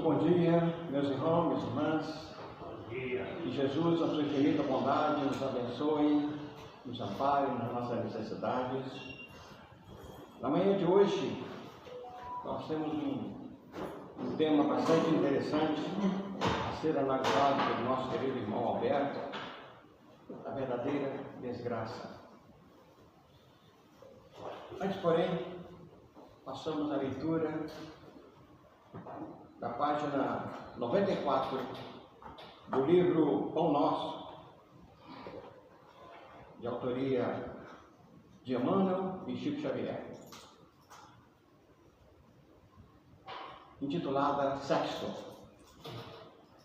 bom dia, meus irmãos, minhas irmãs. Bom dia. Que Jesus, a sua infinita bondade, nos abençoe, nos ampare nas nossas necessidades. Na manhã de hoje, nós temos um tema bastante interessante a ser analisado pelo nosso querido irmão Alberto, a verdadeira desgraça. Antes, porém, passamos a leitura da página 94 do livro Pão Nosso, de autoria de Emmanuel e Chico Xavier, intitulada Sexto.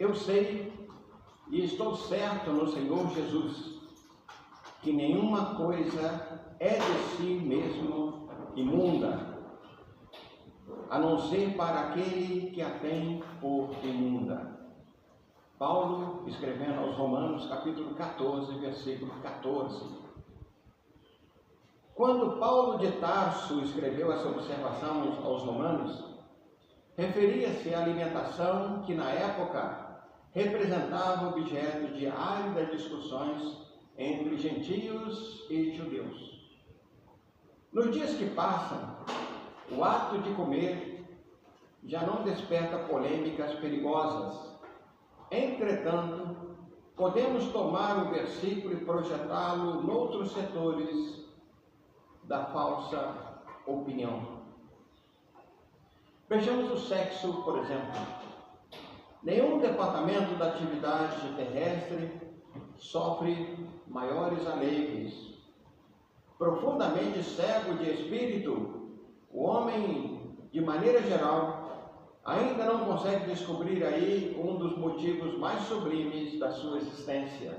Eu sei e estou certo no Senhor Jesus que nenhuma coisa é de si mesmo imunda, a não ser para aquele que a tem por imunda. Paulo, escrevendo aos Romanos, capítulo 14, versículo 14. Quando Paulo de Tarso escreveu essa observação aos Romanos, referia-se à alimentação que, na época, representava objeto de áridas discussões entre gentios e judeus. Nos dias que passam, o ato de comer já não desperta polêmicas perigosas. Entretanto, podemos tomar o versículo e projetá-lo noutros setores da falsa opinião. Vejamos o sexo, por exemplo. Nenhum departamento da atividade terrestre sofre maiores alegres. Profundamente cego de espírito, o homem, de maneira geral, ainda não consegue descobrir aí um dos motivos mais sublimes da sua existência.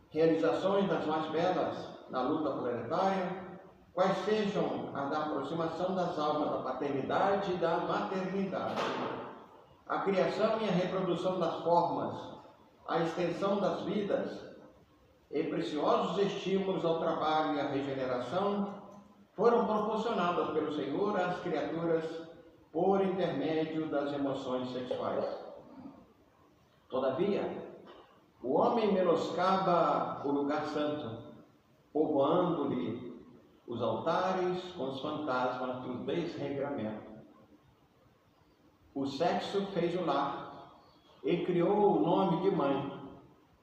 Realizações das mais belas na luta planetária, quais sejam a da aproximação das almas da paternidade e da maternidade, a criação e a reprodução das formas, a extensão das vidas e preciosos estímulos ao trabalho e à regeneração foram proporcionadas pelo Senhor às criaturas por intermédio das emoções sexuais. Todavia, o homem menoscaba o lugar santo, povoando-lhe os altares com os fantasmas do desregramento. O sexo fez o lar e criou o nome de mãe.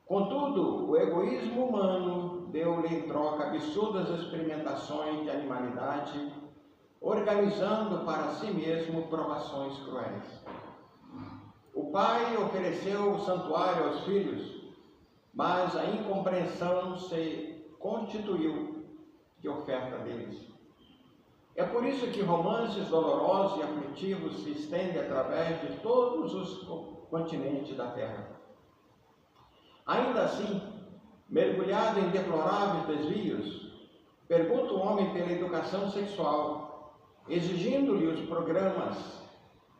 Contudo, o egoísmo humano deu-lhe em troca absurdas experimentações de animalidade, organizando para si mesmo provações cruéis. O pai ofereceu o santuário aos filhos, mas a incompreensão se constituiu de oferta deles. É por isso que romances dolorosos e aflitivos se estendem através de todos os continentes da terra. Ainda assim, mergulhado em deploráveis desvios, pergunta o homem pela educação sexual, exigindo-lhe os programas.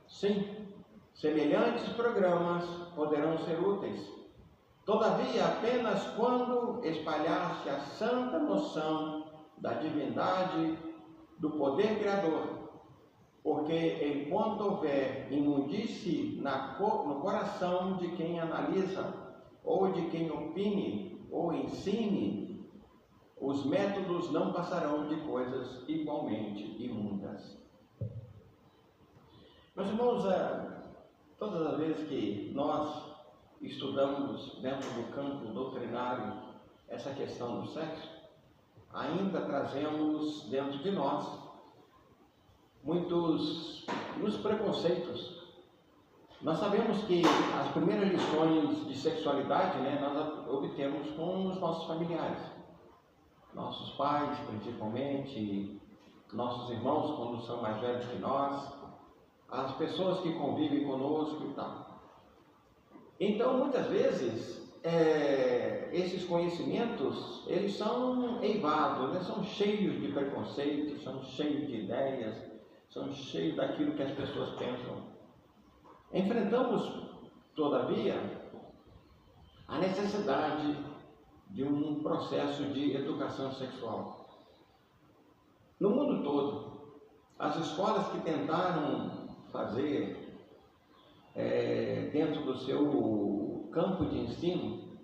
Sim, semelhantes programas poderão ser úteis. Todavia, apenas quando espalhar-se a santa noção da divindade do poder criador, porque enquanto houver imundície no coração de quem analisa, ou de quem opine ou ensine, os métodos não passarão de coisas igualmente imundas. Meus irmãos, todas as vezes que nós estudamos dentro do campo doutrinário essa questão do sexo, ainda trazemos dentro de nós muitos preconceitos. Nós sabemos que as primeiras lições de sexualidade, nós obtemos com os nossos familiares, nossos pais principalmente, nossos irmãos quando são mais velhos que nós, as pessoas que convivem conosco e tal. Então, muitas vezes, esses conhecimentos, eles são eivados, são cheios de preconceitos, são cheios de ideias, são cheios daquilo que as pessoas pensam. Enfrentamos, todavia, a necessidade de um processo de educação sexual. No mundo todo, as escolas que tentaram fazer dentro do seu campo de ensino,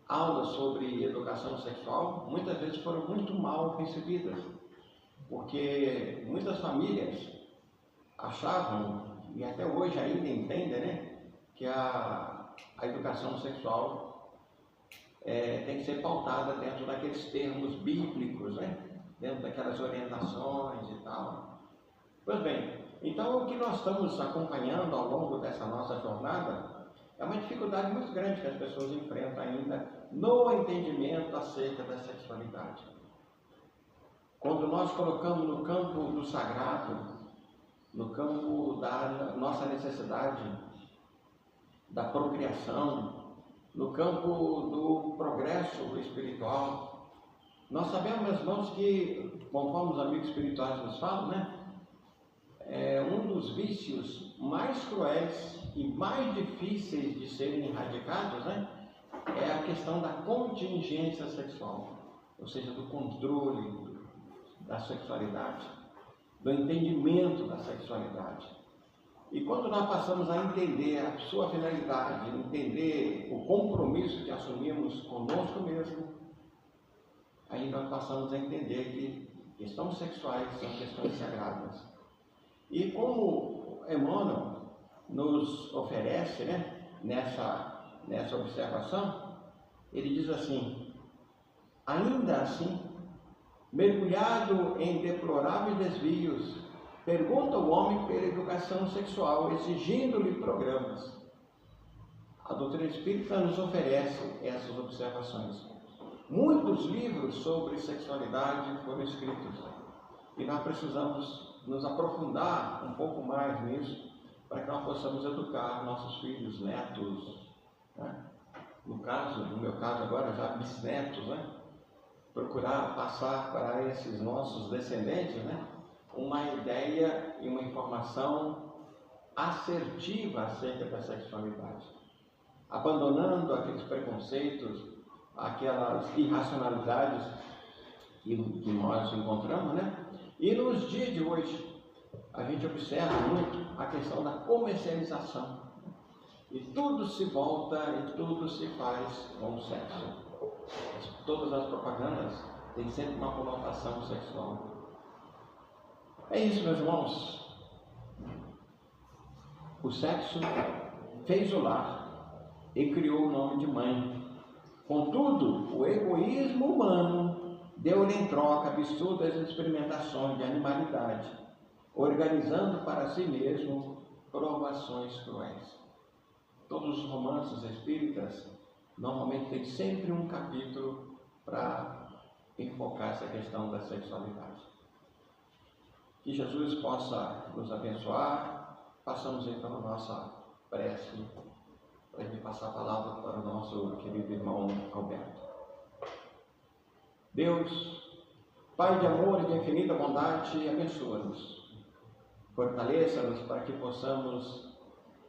aulas sobre educação sexual, muitas vezes foram muito mal recebidas, porque muitas famílias achavam, e até hoje ainda entendem, né, que a educação sexual tem que ser pautada dentro daqueles termos bíblicos, né, dentro daquelas orientações e tal. Pois bem, então o que nós estamos acompanhando ao longo dessa nossa jornada é uma dificuldade muito grande que as pessoas enfrentam ainda no entendimento acerca da sexualidade. Quando nós colocamos no campo do sagrado, no campo da nossa necessidade da procriação, no campo do progresso espiritual, nós sabemos, meus irmãos, que, conforme os amigos espirituais nos falam, né, um dos vícios mais cruéis e mais difíceis de serem erradicados, né, é a questão da contingência sexual, ou seja, do controle da sexualidade, do entendimento da sexualidade. E quando nós passamos a entender a sua finalidade, entender o compromisso que assumimos conosco mesmo, aí nós passamos a entender que questões sexuais são questões sagradas. E como Emmanuel nos oferece, né, nessa observação, ele diz assim: ainda assim, mergulhado em deploráveis desvios, pergunta o homem pela educação sexual, exigindo-lhe programas. A doutrina espírita nos oferece essas observações. Muitos livros sobre sexualidade foram escritos e nós precisamos nos aprofundar um pouco mais nisso para que nós possamos educar nossos filhos, netos, né? No meu caso agora já bisnetos, né? Procurar passar para esses nossos descendentes, né, uma ideia e uma informação assertiva acerca da sexualidade, abandonando aqueles preconceitos, aquelas irracionalidades que nós encontramos, né? E nos dias de hoje a gente observa muito a questão da comercialização, e tudo se volta e tudo se faz com o sexo. Todas as propagandas têm sempre uma conotação sexual. É isso, meus irmãos. O sexo fez o lar e criou o nome de mãe. Contudo, o egoísmo humano deu-lhe em troca absurdas experimentações de animalidade, organizando para si mesmo provações cruéis. Todos os romances espíritas normalmente têm sempre um capítulo para enfocar essa questão da sexualidade. Que Jesus possa nos abençoar. Passamos então a nossa prece para ele passar a palavra para o nosso querido irmão Alberto. Deus, Pai de amor e de infinita bondade, abençoa-nos. Fortaleça-nos para que possamos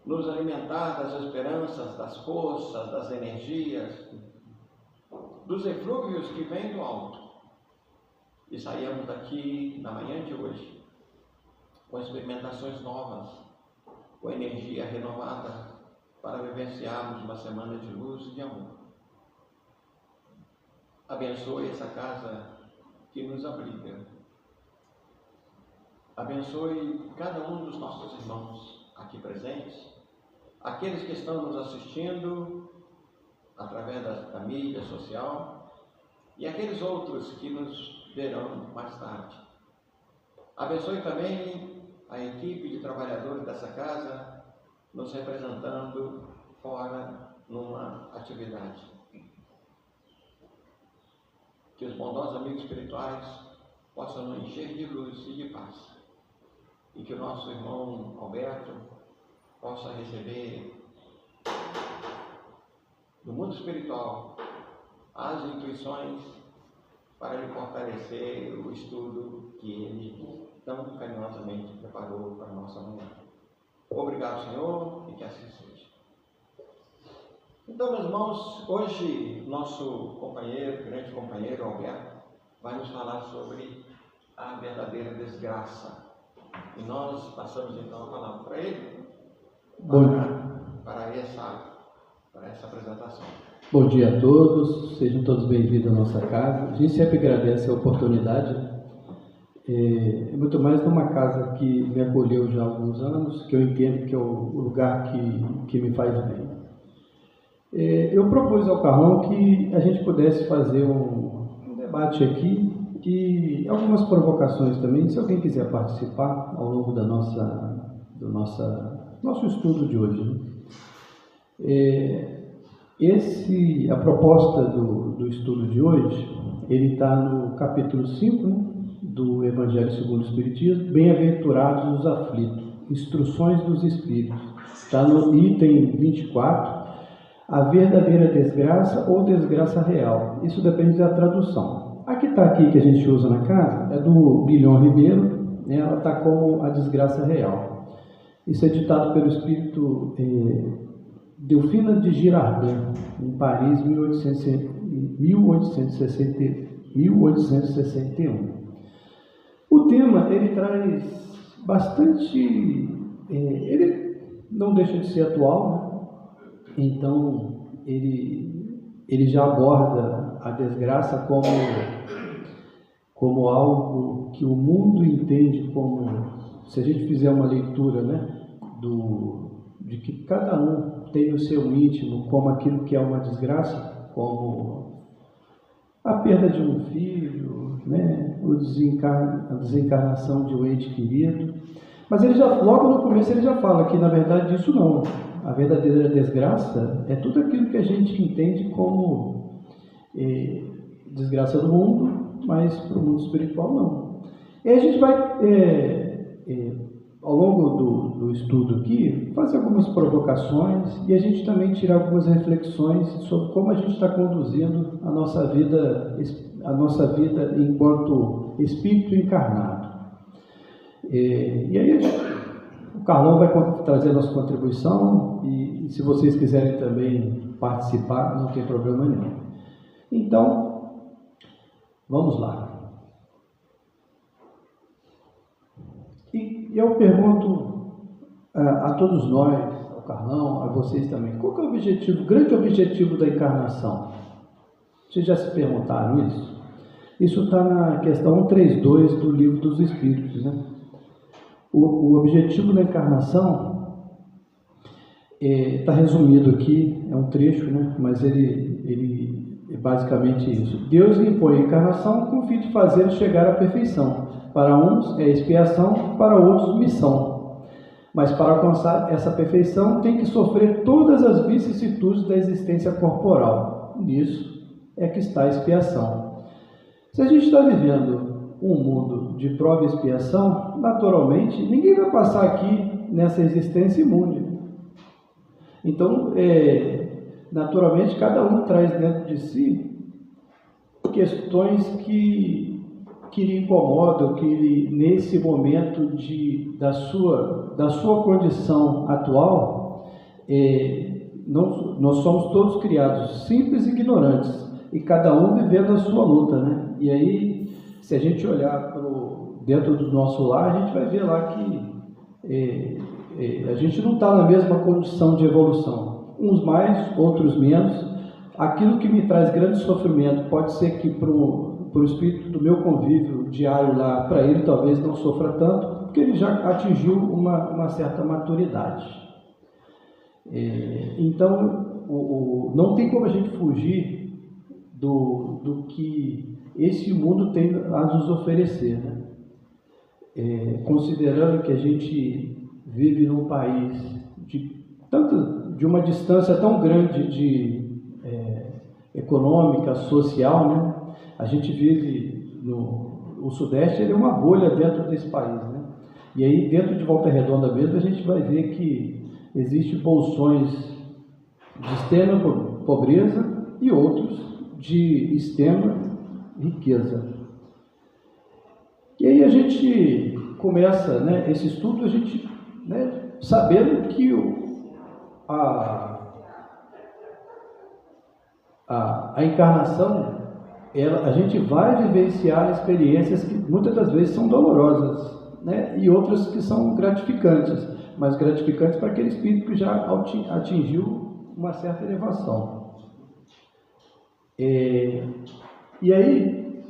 nos alimentar das esperanças, das forças, das energias, dos eflúvios que vêm do alto, e saímos daqui na manhã de hoje com experimentações novas, com energia renovada para vivenciarmos uma semana de luz e de amor. Abençoe essa casa que nos abriga. Abençoe cada um dos nossos irmãos aqui presentes, aqueles que estão nos assistindo através da mídia social e aqueles outros que nos verão mais tarde. Abençoe também a equipe de trabalhadores dessa casa, nos representando fora numa atividade. Que os bondosos amigos espirituais possam nos encher de luz e de paz. E que o nosso irmão Alberto possa receber do mundo espiritual as intuições para lhe fortalecer o estudo que ele tão carinhosamente preparou para a nossa manhã. Obrigado, Senhor, e que assim seja. Então, meus irmãos, hoje nosso companheiro, grande companheiro Alberto, vai nos falar sobre a verdadeira desgraça. E nós passamos então a palavra para ele. para essa apresentação. Bom dia a todos, sejam todos bem-vindos à nossa casa. A gente sempre agradece a oportunidade, muito mais numa casa que me acolheu já há alguns anos, que eu entendo que é o lugar que me faz bem. Eu propus ao Carlão que a gente pudesse fazer um debate aqui e algumas provocações também, se alguém quiser participar ao longo do nosso estudo de hoje. A proposta do estudo de hoje, ele está no capítulo 5, né, do Evangelho segundo o Espiritismo, Bem-aventurados os aflitos, Instruções dos Espíritos. Está no item 24, a verdadeira desgraça ou desgraça real. Isso depende da tradução. A que está aqui, que a gente usa na casa, é do Bilhão Ribeiro, né, ela está como a desgraça real. Isso é ditado pelo espírito Delfina de Girardin, em Paris, 1861. O tema, ele traz bastante... ele não deixa de ser atual, né? Então, ele já aborda a desgraça como algo que o mundo entende como... Se a gente fizer uma leitura, né, de que cada um tem o seu íntimo como aquilo que é uma desgraça, como a perda de um filho, né, a desencarnação de um ente querido. Mas ele já, logo no começo, ele já fala que, na verdade, isso não. A verdadeira desgraça é tudo aquilo que a gente entende como desgraça do mundo, mas para o mundo espiritual não. E a gente vai... ao longo do estudo aqui, fazer algumas provocações e a gente também tirar algumas reflexões sobre como a gente está conduzindo a nossa vida enquanto espírito encarnado. E aí o Carlão vai trazer a nossa contribuição e se vocês quiserem também participar, não tem problema nenhum. Então, vamos lá. E eu pergunto a todos nós, ao Carlão, a vocês também, qual que é o grande objetivo da encarnação? Vocês já se perguntaram isso? Isso está na questão 132 do Livro dos Espíritos, né? O objetivo da encarnação está resumido aqui, é um trecho, né? Mas ele é basicamente isso. Deus impõe a encarnação com o fim de fazer chegar à perfeição. Para uns é expiação, para outros missão. Mas para alcançar essa perfeição tem que sofrer todas as vicissitudes da existência corporal. Nisso é que está a expiação. Se a gente está vivendo um mundo de prova e expiação, naturalmente ninguém vai passar aqui nessa existência imune. Então, naturalmente, cada um traz dentro de si questões que lhe incomodam, que nesse momento da sua condição atual, nós somos todos criados simples e ignorantes, e cada um vivendo a sua luta, né? E aí, se a gente olhar dentro do nosso lar, a gente vai ver lá que a gente não está na mesma condição de evolução, uns mais, outros menos. Aquilo que me traz grande sofrimento pode ser que para o espírito do meu convívio diário lá, para ele talvez não sofra tanto, porque ele já atingiu uma certa maturidade. Então, não tem como a gente fugir do que esse mundo tem a nos oferecer, né? Considerando que a gente vive num país de uma distância tão grande econômica, social, né? A gente vive o Sudeste, ele é uma bolha dentro desse país, né? E aí, dentro de Volta Redonda mesmo, a gente vai ver que existem bolsões de extrema pobreza e outros de extrema riqueza. E aí a gente começa, né, esse estudo, a gente, né, sabendo que a encarnação, a gente vai vivenciar experiências que muitas das vezes são dolorosas. né? E outras que são gratificantes, mas gratificantes para aquele espírito que já atingiu uma certa elevação. E aí,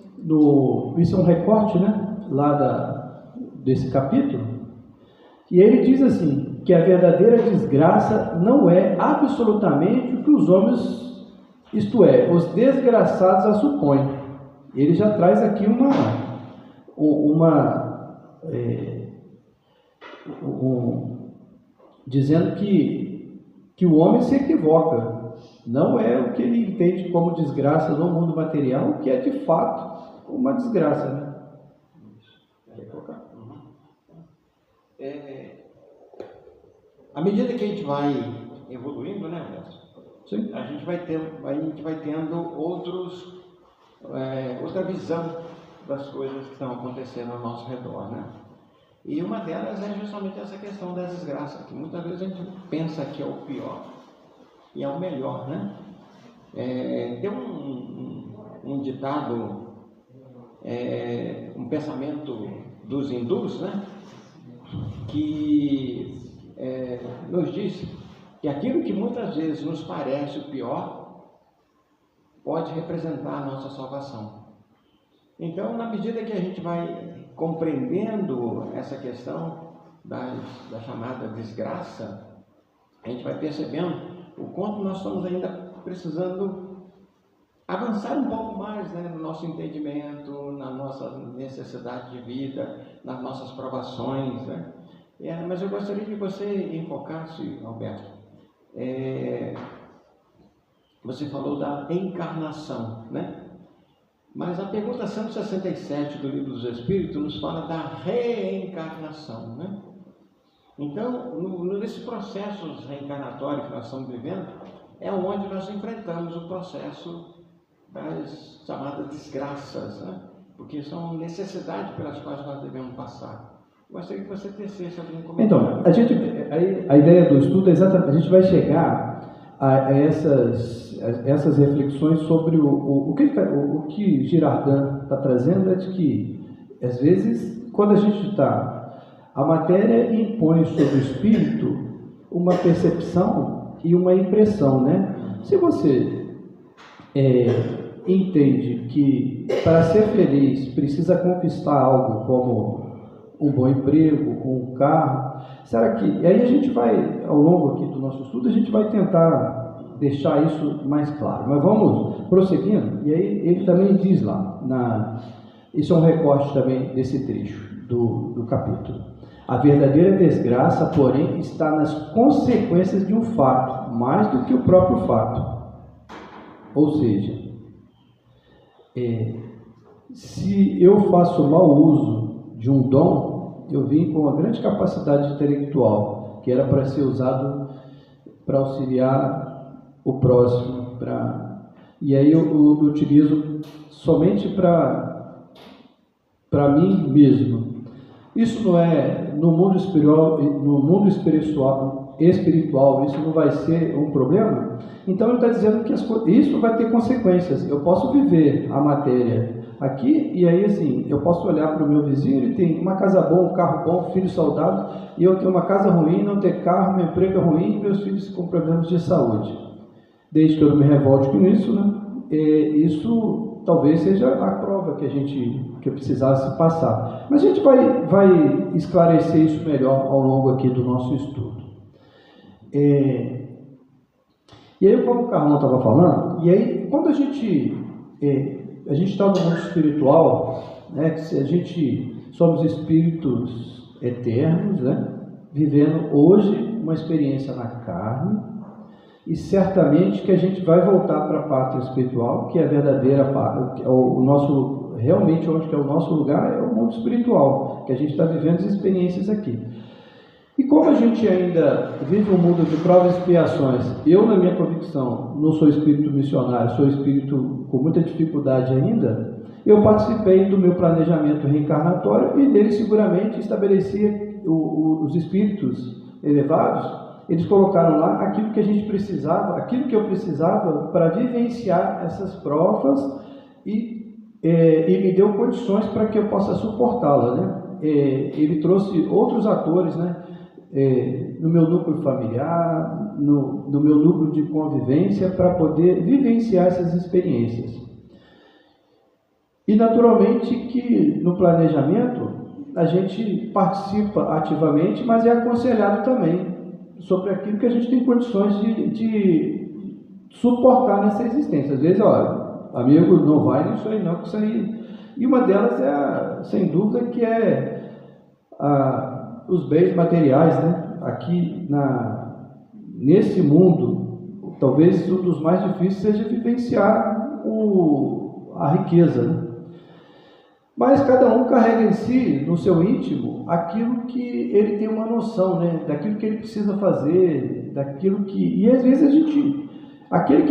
isso é um recorte, né, lá desse capítulo, e ele diz assim, que a verdadeira desgraça não é absolutamente o que os homens, isto é, os desgraçados a supõem. Ele já traz aqui dizendo que o homem se equivoca, não é o que ele entende como desgraça no mundo material, que é de fato uma desgraça, né? À medida que a gente vai evoluindo, né, Alberto? Sim. A gente vai tendo outra visão das coisas que estão acontecendo ao nosso redor, né? E uma delas é justamente essa questão da desgraça, que muitas vezes a gente pensa que é o pior e é o melhor, né? Tem um ditado, um pensamento dos hindus, né? Que nos diz que aquilo que muitas vezes nos parece o pior pode representar a nossa salvação. Então, na medida que a gente vai compreendendo essa questão da chamada desgraça, a gente vai percebendo o quanto nós estamos ainda precisando avançar um pouco mais, né, no nosso entendimento, na nossa necessidade de vida, nas nossas provações, né? Mas eu gostaria que você enfocasse, Alberto, você falou da encarnação, né? Mas a pergunta 167 do Livro dos Espíritos nos fala da reencarnação, né? Então, nesse processo reencarnatório que nós estamos vivendo, é onde nós enfrentamos o processo das chamadas desgraças, né? Porque são necessidades pelas quais nós devemos passar. Gostaria que você tecesse algum comentário. Então, a ideia do estudo é exatamente, a gente vai chegar a essas reflexões sobre o que Girardin está trazendo, é de que, às vezes, quando a gente a matéria impõe sobre o espírito uma percepção e uma impressão, né? Se você entende que para ser feliz precisa conquistar algo como um bom emprego, um carro, será que... E aí a gente vai, ao longo aqui do nosso estudo, a gente vai tentar deixar isso mais claro. Mas vamos prosseguindo, e aí ele também diz lá, isso é um recorte também desse trecho do capítulo. A verdadeira desgraça, porém, está nas consequências de um fato, mais do que o próprio fato. Ou seja, se eu faço mau uso de um dom, eu vim com uma grande capacidade intelectual, que era para ser usado para auxiliar o próximo, e aí eu utilizo somente para mim mesmo. Isso não é, no mundo espiritual, isso não vai ser um problema? Então ele está dizendo que isso vai ter consequências. Eu posso viver a matéria aqui, e aí assim, eu posso olhar para o meu vizinho, ele tem uma casa boa, um carro bom, filho saudável, e eu tenho uma casa ruim, não ter carro, meu emprego é ruim, e meus filhos com problemas de saúde. Desde que eu não me revolte com isso, né? Isso talvez seja a prova que eu precisasse passar. Mas a gente vai esclarecer isso melhor ao longo aqui do nosso estudo. E aí, como o Carlão estava falando, e aí quando a gente está no mundo espiritual, né, que somos espíritos eternos, né, vivendo hoje uma experiência na carne, e certamente que a gente vai voltar para a pátria espiritual, que é a verdadeira pátria, realmente onde que é o nosso lugar é o mundo espiritual, que a gente está vivendo as experiências aqui. E como a gente ainda vive um mundo de provas e expiações, eu, na minha convicção, não sou espírito missionário, sou espírito com muita dificuldade ainda, eu participei do meu planejamento reencarnatório e dele seguramente estabelecia os espíritos elevados, eles colocaram lá aquilo que a gente precisava, aquilo que eu precisava para vivenciar essas provas e me deu condições para que eu possa suportá-la, né? ele trouxe outros atores, né? No meu núcleo familiar, no meu núcleo de convivência, para poder vivenciar essas experiências. E naturalmente que no planejamento a gente participa ativamente, mas é aconselhado também sobre aquilo que a gente tem condições de suportar nessa existência. Às vezes, olha, amigo, não vai nisso aí não, que isso aí... E uma delas sem dúvida, que os bens materiais, né? Aqui nesse mundo, talvez um dos mais difíceis seja vivenciar a riqueza, né? Mas cada um carrega em si, no seu íntimo, aquilo que ele tem uma noção, né? Daquilo que ele precisa fazer, daquilo que... E às vezes aquele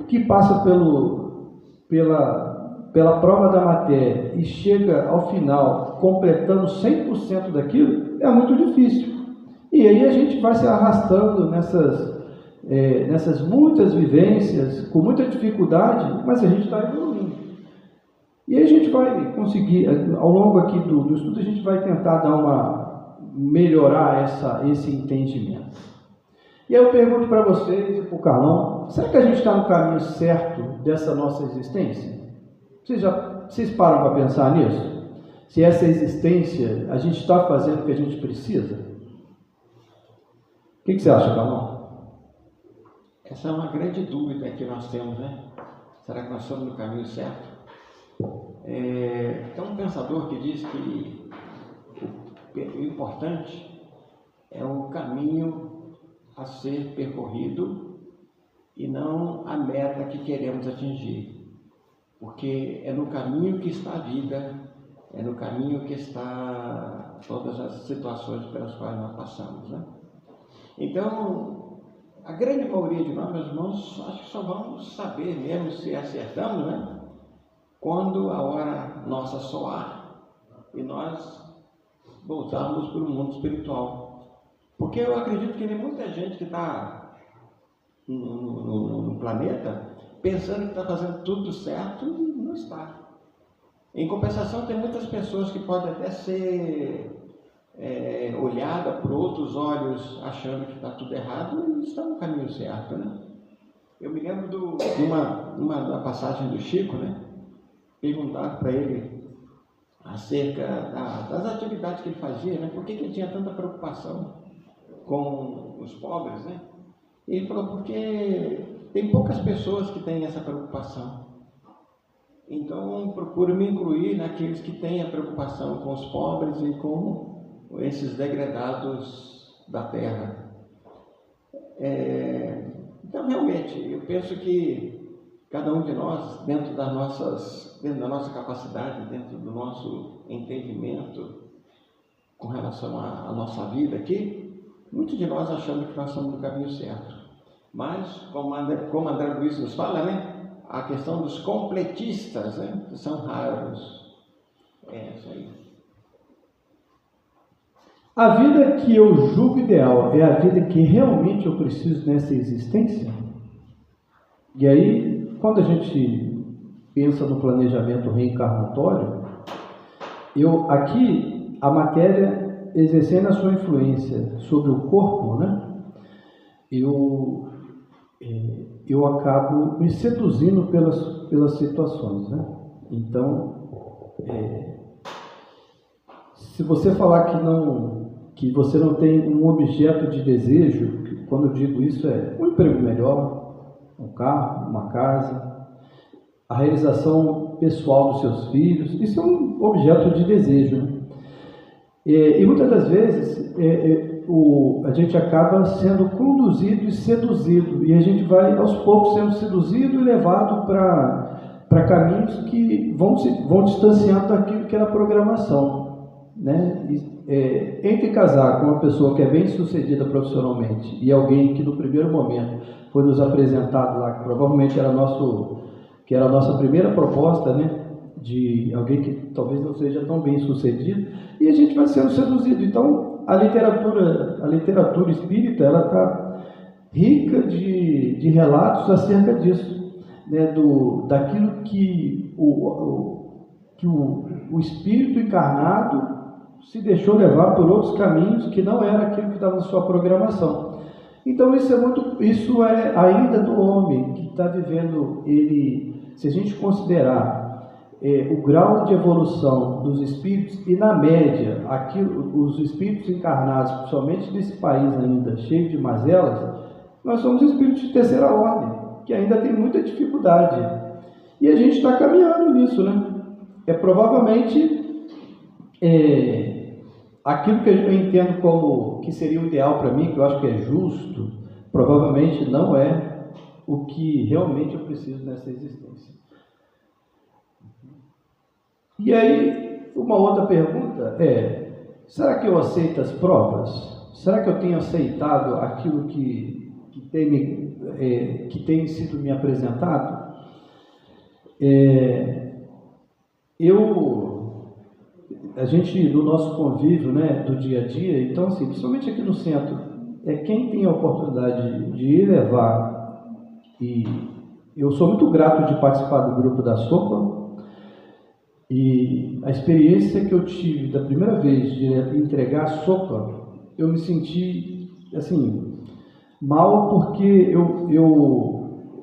que passa pela prova da matéria e chega ao final completando 100% daquilo, é muito difícil. E aí a gente vai se arrastando nessas muitas vivências, com muita dificuldade, mas a gente está evoluindo. E aí a gente vai conseguir, ao longo aqui do estudo, a gente vai tentar melhorar esse entendimento. E aí eu pergunto para vocês e para o Carlão, será que a gente está no caminho certo dessa nossa existência? Vocês param para pensar nisso? Se essa existência, a gente está fazendo o que a gente precisa? O que você acha, Carlão? Essa é uma grande dúvida que nós temos, né? Será que nós estamos no caminho certo? Tem um pensador que diz que o importante é o caminho a ser percorrido e não a meta que queremos atingir, porque é no caminho que está a vida, é no caminho que está todas as situações pelas quais nós passamos, né? Então, a grande maioria de nós, meus irmãos, acho que só vamos saber mesmo se acertamos, né? Quando a hora nossa soar e nós voltarmos para o mundo espiritual. Porque eu acredito que tem muita gente que está no planeta pensando que está fazendo tudo certo e não está. Em compensação, tem muitas pessoas que podem até ser olhadas por outros olhos achando que está tudo errado e estão no caminho certo, né? Eu me lembro de uma passagem do Chico, né? Perguntaram para ele acerca das atividades que ele fazia, né? Por que ele tinha tanta preocupação com os pobres, né? E ele falou, porque tem poucas pessoas que têm essa preocupação. Então, procuro me incluir naqueles que têm a preocupação com os pobres e com esses degradados da terra. Então, realmente, eu penso que cada um de nós, dentro da nossa capacidade, dentro do nosso entendimento com relação à nossa vida aqui, muitos de nós achamos que nós estamos no caminho certo. Mas, como André Luiz nos fala, né? A questão dos completistas, né? Que são raros. Isso aí. A vida que eu julgo ideal é a vida que realmente eu preciso nessa existência? E aí, quando a gente pensa no planejamento reencarnatório, aqui a matéria exercendo a sua influência sobre o corpo, né? Eu acabo me seduzindo pelas situações, né? Então, se você falar que você não tem um objeto de desejo, que, quando eu digo isso, é um emprego melhor, um carro, uma casa, a realização pessoal dos seus filhos, isso é um objeto de desejo, né? E muitas das vezes a gente acaba sendo conduzido e seduzido, e a gente vai aos poucos sendo seduzido e levado para caminhos que vão distanciando daquilo que era a programação, né? Entre casar com uma pessoa que é bem sucedida profissionalmente e alguém que no primeiro momento foi nos apresentado lá, que provavelmente era a nossa primeira proposta, né? De alguém que talvez não seja tão bem sucedido, e a gente vai sendo seduzido. Então, a literatura espírita, ela está rica de relatos acerca disso, né? Daquilo que o espírito encarnado se deixou levar por outros caminhos que não era aquilo que estava na sua programação. Então isso é ainda do homem que está vivendo ele, se a gente considerar o grau de evolução dos espíritos e na média, os espíritos encarnados, principalmente nesse país ainda cheio de mazelas, nós somos espíritos de terceira ordem, que ainda tem muita dificuldade. E a gente está caminhando nisso, né? Provavelmente aquilo que eu entendo como que seria o ideal para mim, que eu acho que é justo, provavelmente não é o que realmente eu preciso nessa existência. E aí, uma outra pergunta será que eu aceito as provas? Será que eu tenho aceitado aquilo que tem sido me apresentado? A gente, no nosso convívio, né, do dia a dia, então, assim, principalmente aqui no centro, quem tem a oportunidade de ir levar, e eu sou muito grato de participar do grupo da Sopa, e a experiência que eu tive da primeira vez de entregar a sopa, eu me senti, assim, mal, porque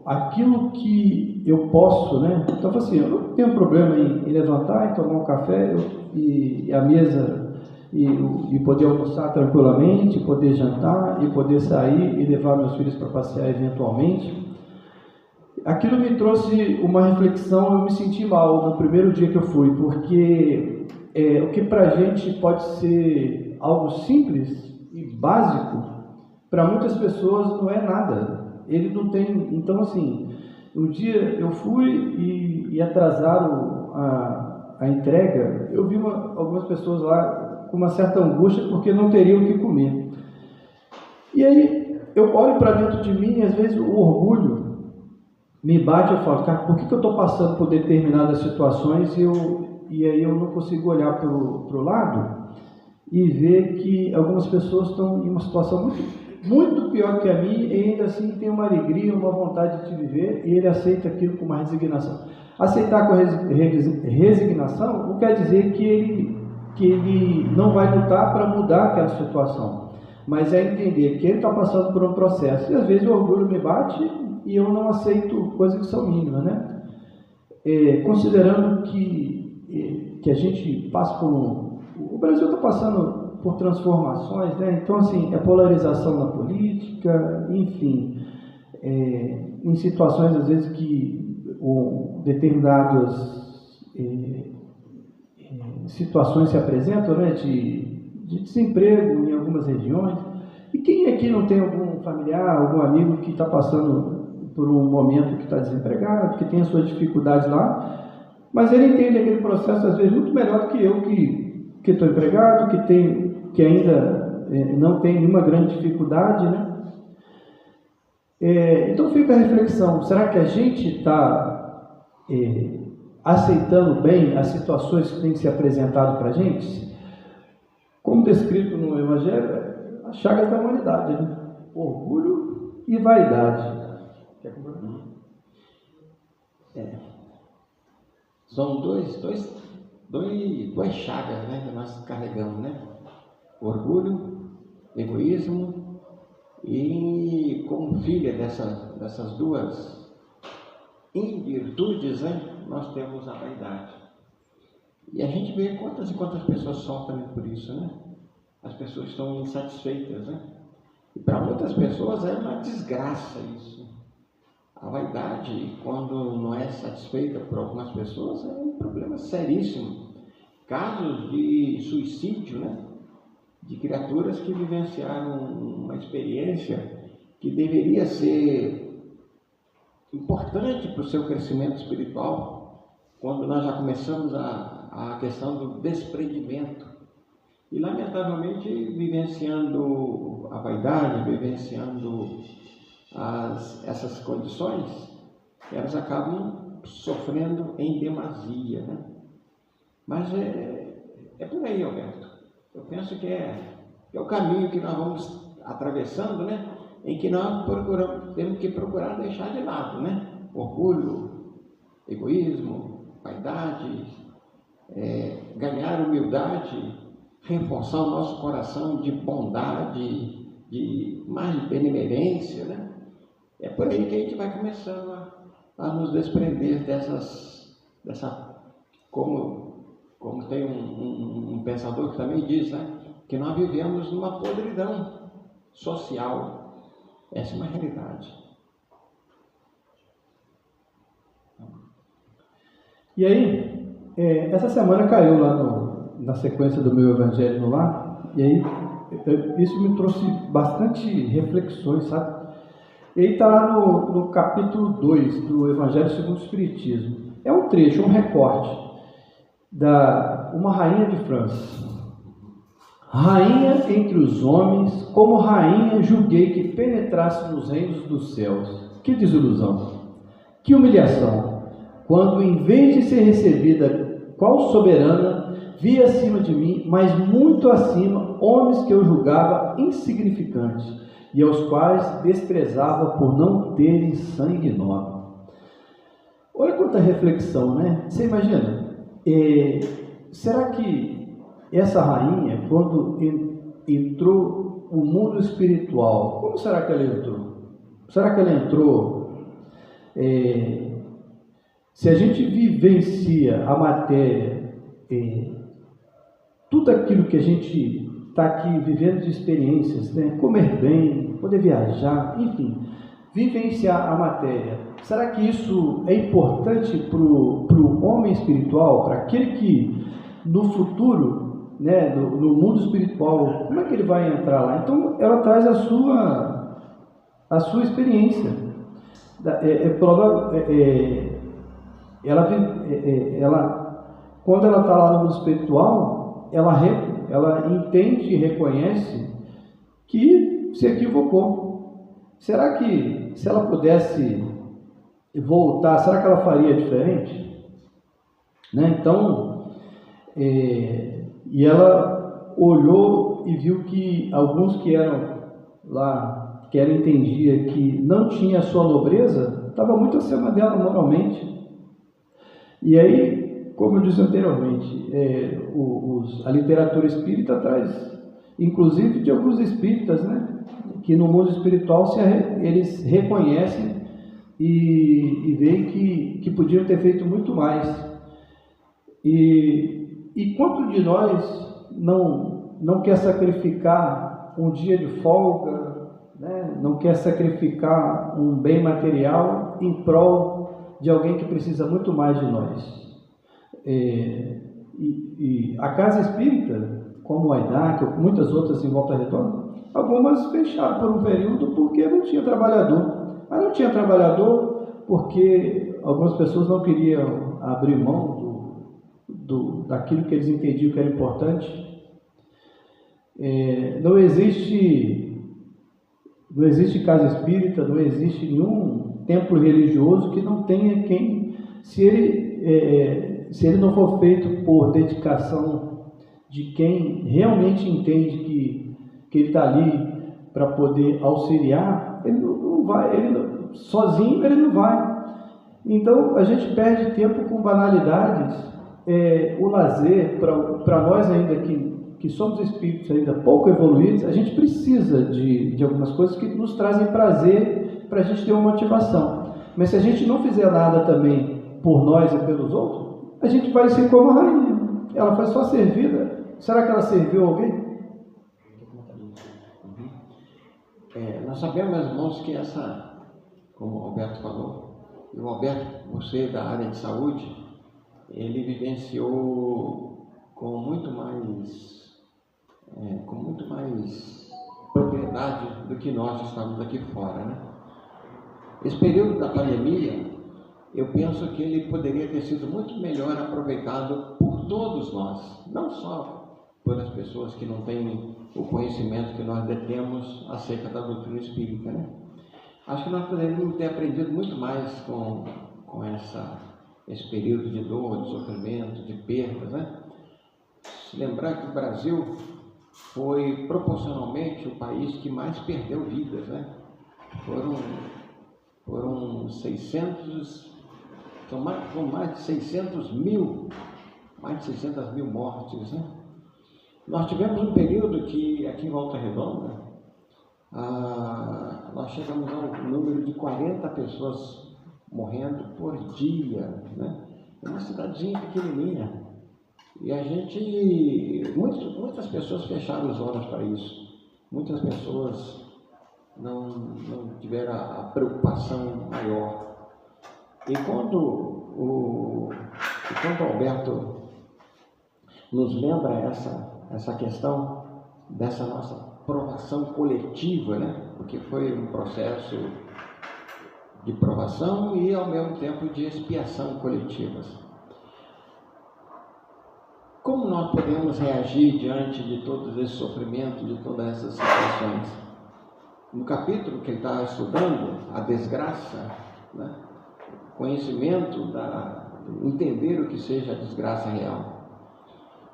aquilo que eu posso, né? Então, assim, eu não tenho problema em levantar e tomar um café e a mesa e poder almoçar tranquilamente, poder jantar e poder sair e levar meus filhos para passear eventualmente. Aquilo me trouxe uma reflexão, eu me senti mal no primeiro dia que eu fui, porque o que para a gente pode ser algo simples e básico, para muitas pessoas não é nada. Ele não tem. Então, assim, um dia eu fui e atrasaram a entrega. Eu vi algumas pessoas lá com uma certa angústia porque não teriam o que comer. E aí eu olho para dentro de mim e às vezes o orgulho me bate. Eu falo, cara, por que eu estou passando por determinadas situações e aí eu não consigo olhar para o lado e ver que algumas pessoas estão em uma situação muito, muito pior que a minha e ainda assim tem uma alegria, uma vontade de viver, e ele aceita aquilo com uma resignação. Aceitar com resignação não quer dizer que ele não vai lutar para mudar aquela situação, mas é entender que ele está passando por um processo, e às vezes o orgulho me bate e eu não aceito coisas que são mínimas, né? Considerando que a gente passa por o Brasil está passando por transformações, né? Então, assim, polarização na política, enfim, em situações, às vezes, que determinadas situações se apresentam, né? De desemprego em algumas regiões. E quem aqui não tem algum familiar, algum amigo que está passando por um momento que está desempregado, que tem as suas dificuldades lá, mas ele entende aquele processo, às vezes, muito melhor do que eu, que estou empregado, que ainda não tem nenhuma grande dificuldade, né? Então fica a reflexão, será que a gente está aceitando bem as situações que têm se apresentado para a gente? Como descrito no Evangelho, as chagas da humanidade, né? Orgulho e vaidade. Quer comprar? São duas chagas, né, que nós carregamos, né? Orgulho, egoísmo, e como filha dessas duas invirtudes, né, nós temos a vaidade. E a gente vê quantas e quantas pessoas sofrem por isso, né? As pessoas estão insatisfeitas, né? E para muitas pessoas é uma desgraça isso. A vaidade, quando não é satisfeita por algumas pessoas, é um problema seríssimo. Casos de suicídio, né? De criaturas que vivenciaram uma experiência que deveria ser importante para o seu crescimento espiritual, quando nós já começamos a questão do desprendimento. E, lamentavelmente, vivenciando a vaidade, vivenciando essas condições, elas acabam sofrendo em demasia, né? Mas é por aí, Alberto. Eu penso que é o caminho que nós vamos atravessando, né? Em que nós temos que procurar deixar de lado, né? Orgulho, egoísmo, vaidade, ganhar humildade reforçar o nosso coração de bondade, de mais benemerência, né? É por aí que a gente vai começando a nos desprender como tem um pensador que também diz, né? Que nós vivemos numa podridão social. Essa é uma realidade. E aí, essa semana caiu lá na sequência do meu Evangelho no Lar, e aí isso me trouxe bastante reflexões, sabe? E aí está lá no capítulo 2 do Evangelho segundo o Espiritismo. É um trecho, um recorte da uma rainha de França. Rainha entre os homens, como rainha julguei que penetrasse nos reinos dos céus. Que desilusão, que humilhação, quando em vez de ser recebida qual soberana, vi acima de mim, mas muito acima, homens que eu julgava insignificantes e aos quais desprezava por não terem sangue nobre. Olha quanta reflexão, né? Você imagina, será que essa rainha, quando entrou o mundo espiritual, como será que ela entrou? Será que ela entrou? Se a gente vivencia a matéria, tudo aquilo que a gente está aqui vivendo de experiências, né? Comer bem, poder viajar, enfim, vivenciar a matéria. Será que isso é importante para o homem espiritual, para aquele que no futuro, né, no mundo espiritual, como é que ele vai entrar lá? Então, ela traz a sua experiência. Quando ela está lá no mundo espiritual, ela entende e reconhece que se equivocou. Será que, se ela pudesse voltar, será que ela faria diferente? Né? Então, e ela olhou e viu que alguns que eram lá, que ela entendia que não tinha a sua nobreza, estava muito acima dela moralmente. E aí, como eu disse anteriormente, a literatura espírita traz, inclusive de alguns espíritas, né, que no mundo espiritual eles reconhecem e veem que podiam ter feito muito mais. E quanto de nós não quer sacrificar um dia de folga, né, não quer sacrificar um bem material em prol de alguém que precisa muito mais de nós? E a casa espírita, como a IDAC, ou muitas outras em Volta Redonda, algumas fecharam por um período porque não tinha trabalhador. Mas não tinha trabalhador porque algumas pessoas não queriam abrir mão daquilo que eles entendiam que era importante. Não existe casa espírita, não existe nenhum templo religioso que não tenha quem, se ele não for feito por dedicação de quem realmente entende que ele está ali para poder auxiliar, ele não vai, sozinho ele não vai. Então a gente perde tempo com banalidades. O lazer, para nós ainda que somos espíritos ainda pouco evoluídos, a gente precisa de algumas coisas que nos trazem prazer para a gente ter uma motivação. Mas se a gente não fizer nada também por nós e pelos outros, a gente vai ser como a rainha. Ela foi só servida. Será que ela serviu alguém? Nós sabemos, meus irmãos, que como o Alberto falou, e o Alberto, você da área de saúde, ele vivenciou com muito mais propriedade do que nós estamos aqui fora, né? Esse período da pandemia, eu penso que ele poderia ter sido muito melhor aproveitado por todos nós, não só por as pessoas que não têm o conhecimento que nós detemos acerca da doutrina espírita, né? Acho que nós poderíamos ter aprendido muito mais com esse período de dor, de sofrimento, de perdas, né? Se lembrar que o Brasil foi proporcionalmente o país que mais perdeu vidas, né? Foram 600, são mais de 600 mil mortes, né? Nós tivemos um período que, aqui em Volta Redonda, nós chegamos ao número de 40 pessoas morrendo por dia, né? É uma cidadezinha pequenininha. E a gente, muitas pessoas fecharam os olhos para isso. Muitas pessoas não tiveram a preocupação maior. E quando o Alberto nos lembra essa questão dessa nossa provação coletiva, né? Porque foi um processo de provação e ao mesmo tempo de expiação coletivas. Como nós podemos reagir diante de todos esses sofrimentos, de todas essas situações? No capítulo que ele está estudando, a desgraça, né? Conhecimento, entender o que seja a desgraça real.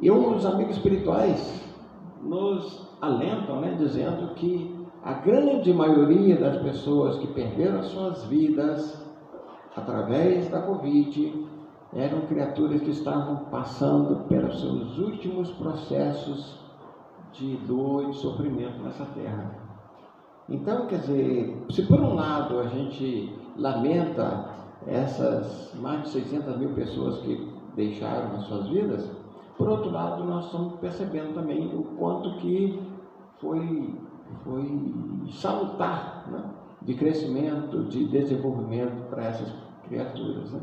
E os amigos espirituais nos alentam, né? Dizendo que a grande maioria das pessoas que perderam as suas vidas através da Covid eram criaturas que estavam passando pelos seus últimos processos de dor e de sofrimento nessa terra. Então, quer dizer, se por um lado a gente lamenta essas mais de 600 mil pessoas que deixaram as suas vidas, por outro lado nós estamos percebendo também o quanto que foi salutar, né? De crescimento, de desenvolvimento para essas criaturas, né?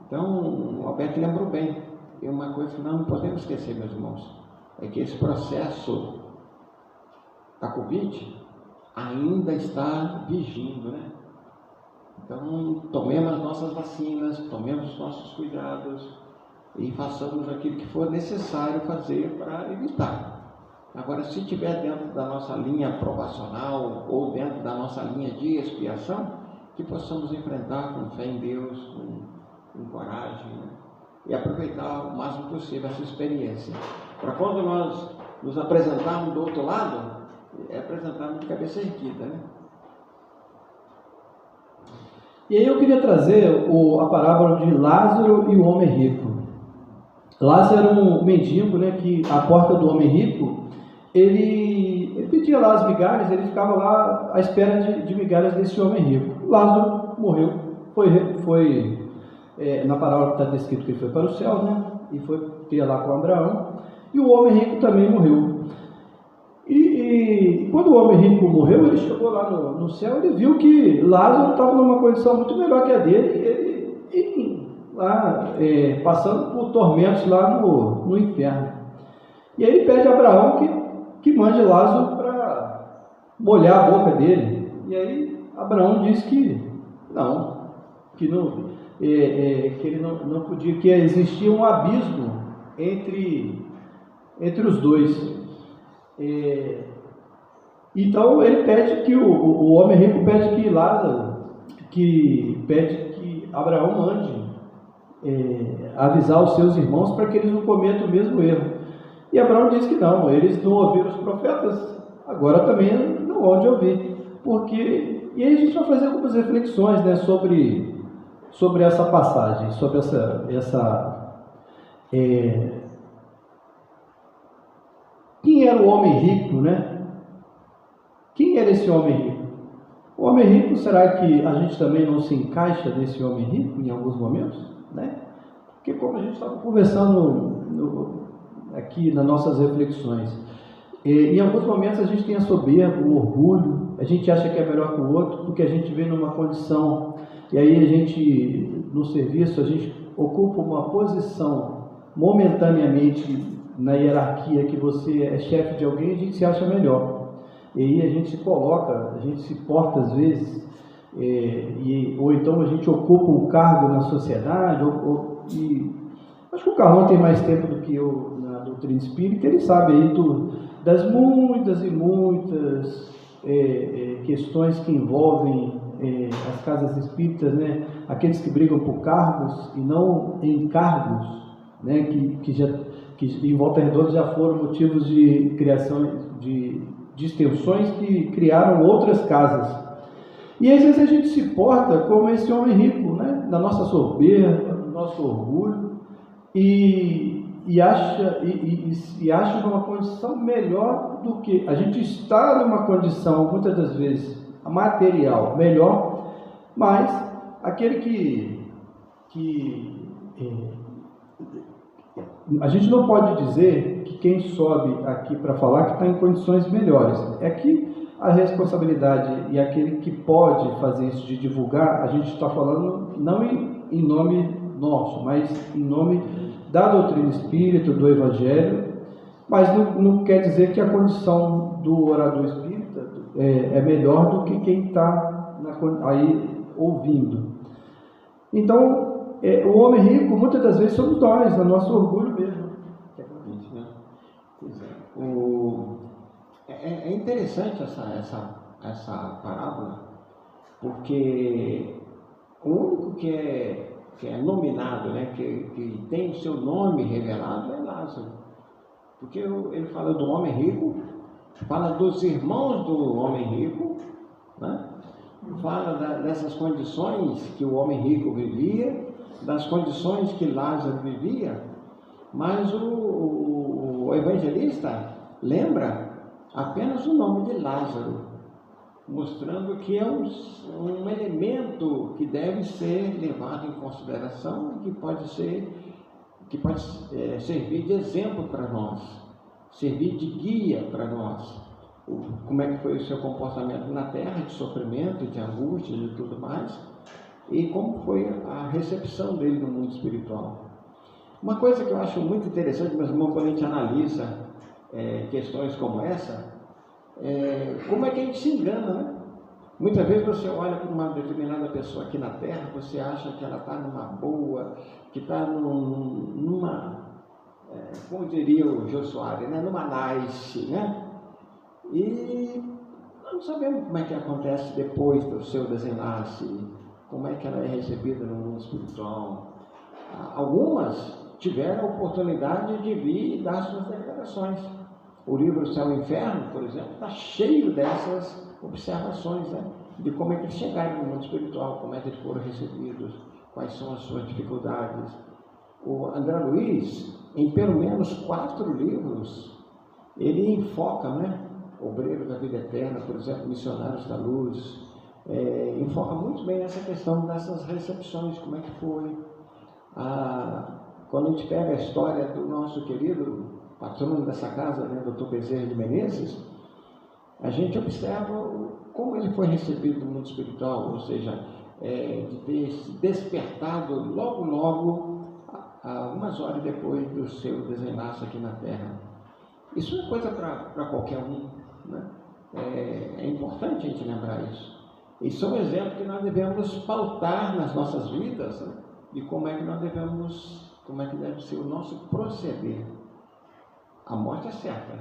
Então, o Alberto lembrou bem, e uma coisa que nós não podemos esquecer, meus irmãos, é que esse processo da Covid ainda está vigindo, né? Então, tomemos as nossas vacinas, tomemos os nossos cuidados e façamos aquilo que for necessário fazer para evitar. Agora, se estiver dentro da nossa linha provacional ou dentro da nossa linha de expiação, que possamos enfrentar com fé em Deus, com coragem, né? E aproveitar o máximo possível essa experiência. Para quando nós nos apresentarmos do outro lado, apresentarmos de cabeça erguida, né? E aí eu queria trazer a parábola de Lázaro e o homem rico. Lázaro era um mendigo, né, que à porta do homem rico, ele pedia lá as migalhas, ele ficava lá à espera de migalhas desse homem rico. Lázaro morreu, na parábola está descrito que ele foi para o céu, né, e foi ter lá com Abraão, e o homem rico também morreu. E quando o homem rico morreu, ele chegou lá no céu, ele viu que Lázaro estava numa condição muito melhor que a dele, passando por tormentos lá no inferno. E aí ele pede a Abraão que mande Lázaro para molhar a boca dele. E aí Abraão diz que ele não podia, que existia um abismo entre os dois. Então ele pede que o homem rico pede que Abraão mande avisar os seus irmãos para que eles não cometam o mesmo erro. E Abraão diz que não, eles não ouviram os profetas, agora também não vão de ouvir. E aí a gente vai fazer algumas reflexões, né, sobre essa passagem, sobre quem era o homem rico, né? Quem era esse homem rico? O homem rico, será que a gente também não se encaixa nesse homem rico em alguns momentos, né? Porque como a gente estava conversando aqui nas nossas reflexões, em alguns momentos a gente tem a soberba, o orgulho, a gente acha que é melhor que o outro, porque a gente vê numa condição, e aí a gente, no serviço, a gente ocupa uma posição momentaneamente na hierarquia, que você é chefe de alguém, a gente se acha melhor. E aí a gente se coloca, a gente se porta às vezes, ou então a gente ocupa um cargo na sociedade, acho que o Carlão tem mais tempo do que eu na doutrina espírita, ele sabe aí das muitas e muitas questões que envolvem as casas espíritas, né? Aqueles que brigam por cargos e não em cargos, né? que em Volta Redonda já foram motivos de criação de extensões que criaram outras casas. E às vezes a gente se porta como esse homem rico, né? Na nossa soberba, no nosso orgulho, e e acha uma condição melhor do que a gente está numa condição, muitas das vezes, material melhor, mas aquele que a gente não pode dizer que quem sobe aqui para falar que está em condições melhores. É que a responsabilidade e aquele que pode fazer isso de divulgar, a gente está falando não em nome nosso, mas em nome da doutrina espírita, do Evangelho, mas não quer dizer que a condição do orador espírita é melhor do que quem está aí ouvindo. Então, o homem rico, muitas das vezes, somos nós, é nosso orgulho mesmo. É interessante essa parábola, porque o único que é nominado, né, que tem o seu nome revelado é Lázaro, porque ele fala do homem rico, fala dos irmãos do homem rico, né? Fala dessas condições que o homem rico vivia, das condições que Lázaro vivia, mas o evangelista lembra apenas o nome de Lázaro, mostrando que é um elemento que deve ser levado em consideração e que pode servir de exemplo para nós, servir de guia para nós. Como é que foi o seu comportamento na terra, de sofrimento, de angústia e tudo mais, e como foi a recepção dele no mundo espiritual. Uma coisa que eu acho muito interessante, meus irmãos, quando a gente analisa questões como essa, como é que a gente se engana, né? Muitas vezes você olha para uma determinada pessoa aqui na Terra, você acha que ela está numa boa, que está numa, como diria o Jô Soares, né? Numa nice, né? E não sabemos como é que acontece depois do seu desenlace, como é que ela é recebida no mundo espiritual. Algumas tiveram a oportunidade de vir e dar suas declarações. O livro Céu e Inferno, por exemplo, está cheio dessas observações, né? De como é que eles chegaram no mundo espiritual, como é que eles foram recebidos, quais são as suas dificuldades. O André Luiz, em pelo menos 4 livros, ele enfoca, né? Obreiro da Vida Eterna, por exemplo, Missionários da Luz, enfoca muito bem essa questão dessas recepções, como é que foi. Quando a gente pega a história do nosso querido patrono dessa casa, né, Dr. Bezerra de Menezes, a gente observa como ele foi recebido no mundo espiritual, ou seja, de ter se despertado logo, algumas horas depois do seu desenlace aqui na Terra. Isso é coisa para qualquer um, né? É importante a gente lembrar isso. Isso é um exemplo que nós devemos pautar nas nossas vidas, né? De como é que deve ser o nosso proceder. A morte é certa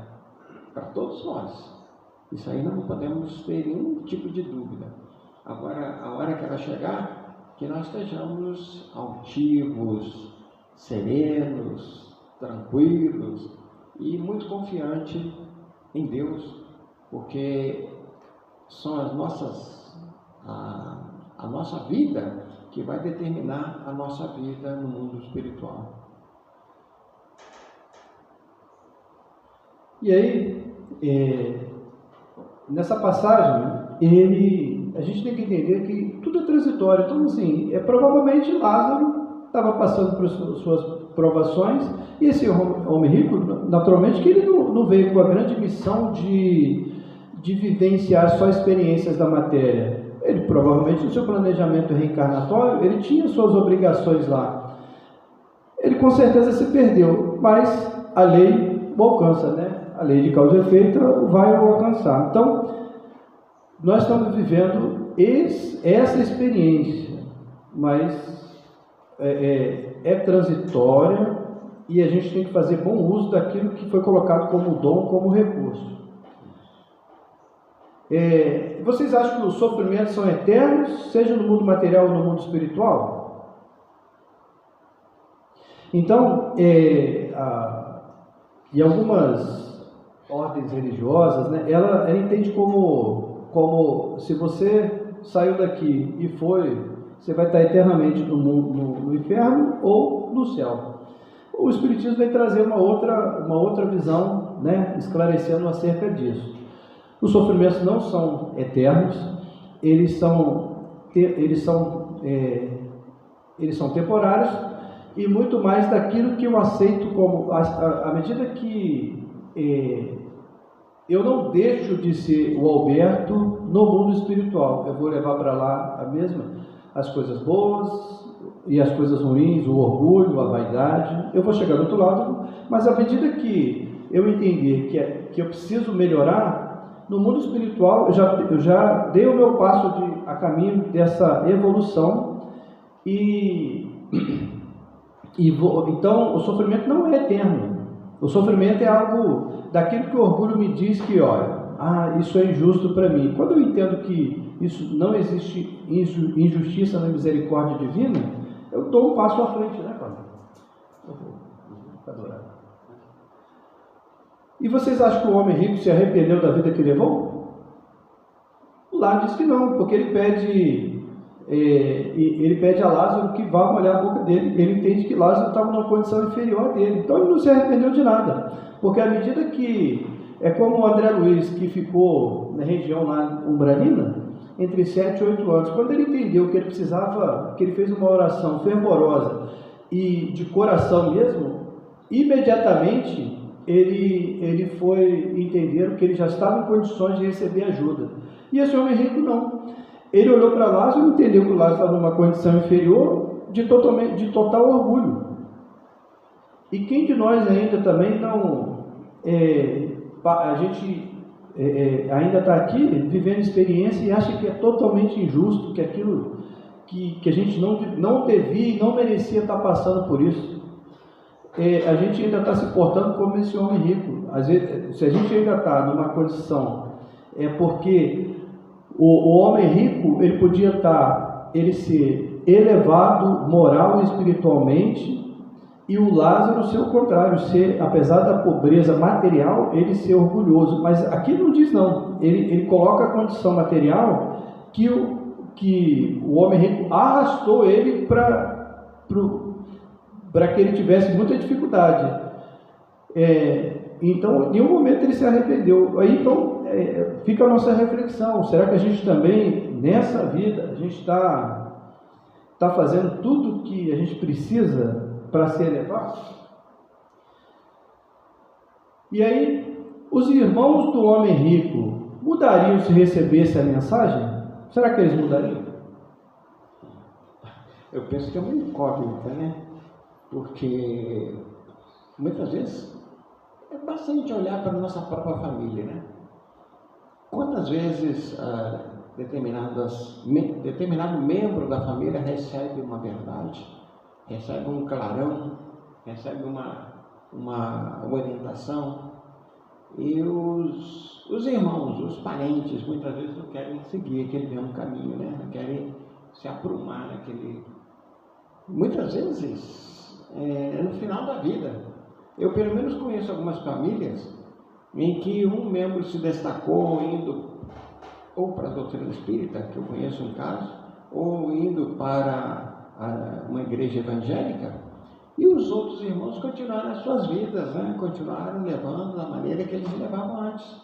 para todos nós. Isso aí não podemos ter nenhum tipo de dúvida. Agora, a hora que ela chegar, que nós estejamos altivos, serenos, tranquilos e muito confiantes em Deus, porque são a nossa vida que vai determinar a nossa vida no mundo espiritual. E aí, nessa passagem, a gente tem que entender que tudo é transitório. Então, assim, provavelmente Lázaro estava passando por suas provações, e esse homem rico, naturalmente, que ele não veio com a grande missão de vivenciar só experiências da matéria. Ele provavelmente, no seu planejamento reencarnatório, ele tinha suas obrigações lá. Ele com certeza se perdeu, mas a lei o alcança, né? A lei de causa e efeito vai o alcançar. Então, nós estamos vivendo essa experiência, mas é transitória, e a gente tem que fazer bom uso daquilo que foi colocado como dom, como recurso. Vocês acham que os sofrimentos são eternos, seja no mundo material ou no mundo espiritual? Então, em algumas ordens religiosas, né, ela entende como se você saiu daqui e você vai estar eternamente no inferno ou no céu. O Espiritismo vem trazer uma outra visão, né, esclarecendo acerca disso. Os sofrimentos não são eternos, eles são temporários, e muito mais daquilo que eu aceito como, à medida que eu não deixo de ser o Alberto no mundo espiritual, eu vou levar para lá as coisas boas e as coisas ruins, o orgulho, a vaidade, eu vou chegar do outro lado, mas à medida que eu entender que eu preciso melhorar, no mundo espiritual eu já dei o meu passo a caminho dessa evolução então o sofrimento não é eterno. O sofrimento é algo daquilo que o orgulho me diz que, olha, isso é injusto para mim. Quando eu entendo que isso não existe injustiça na misericórdia divina, eu dou um passo à frente, né, Padre? E vocês acham que o homem rico se arrependeu da vida que levou? Lá diz que não, porque ele pede a Lázaro que vá molhar a boca dele. Ele entende que Lázaro estava numa condição inferior a dele, então ele não se arrependeu de nada, porque à medida que é como o André Luiz, que ficou na região lá umbralina entre 7 e 8 anos, quando ele entendeu que ele precisava, que ele fez uma oração fervorosa e de coração mesmo, imediatamente ele foi entender que ele já estava em condições de receber ajuda. E esse homem rico não. Ele olhou para Lázaro e entendeu que o Lázaro estava numa condição inferior de total orgulho. E quem de nós ainda também não... a gente ainda está aqui vivendo experiência e acha que é totalmente injusto, que aquilo que a gente não devia e não merecia estar passando por isso. A gente ainda está se portando como esse homem rico. Às vezes, se a gente ainda está numa condição, é porque... O homem rico, ele podia ser elevado moral e espiritualmente, e o Lázaro ser o contrário, apesar da pobreza material, ele ser orgulhoso. Mas aqui não diz não, ele coloca a condição material que o homem rico arrastou ele para que ele tivesse muita dificuldade. Então, em um momento ele se arrependeu. Aí, então, fica a nossa reflexão. Será que a gente também, nessa vida, a gente está fazendo tudo o que a gente precisa para ser elevado? E aí, os irmãos do homem rico mudariam se recebesse a mensagem? Será que eles mudariam? Eu penso que é uma incógnita, né? Porque muitas vezes é bastante olhar para a nossa própria família, né? Quantas vezes determinado membro da família recebe uma verdade, recebe um clarão, recebe uma orientação, e os irmãos, os parentes, muitas vezes não querem seguir aquele mesmo caminho, né? Não querem se aprumar naquele... Muitas vezes, no final da vida, eu pelo menos conheço algumas famílias em que um membro se destacou indo ou para a doutrina espírita, que eu conheço um caso, ou indo para uma igreja evangélica, e os outros irmãos continuaram as suas vidas, né? Continuaram levando da maneira que eles levavam antes.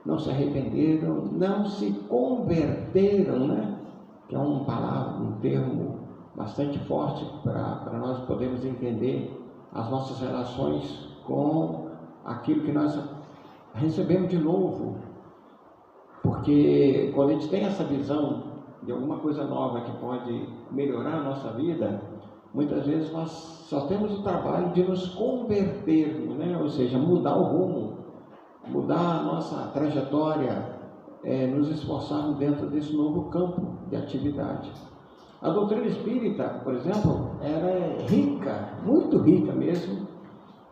Não se arrependeram, não se converteram, né? Que é um termo bastante forte para nós podermos entender as nossas relações com aquilo que nós recebemos de novo. Porque quando a gente tem essa visão de alguma coisa nova que pode melhorar a nossa vida, muitas vezes nós só temos o trabalho de nos convertermos, né? Ou seja, mudar o rumo, mudar a nossa trajetória, nos esforçarmos dentro desse novo campo de atividade. A doutrina espírita, por exemplo, ela é rica, muito rica mesmo,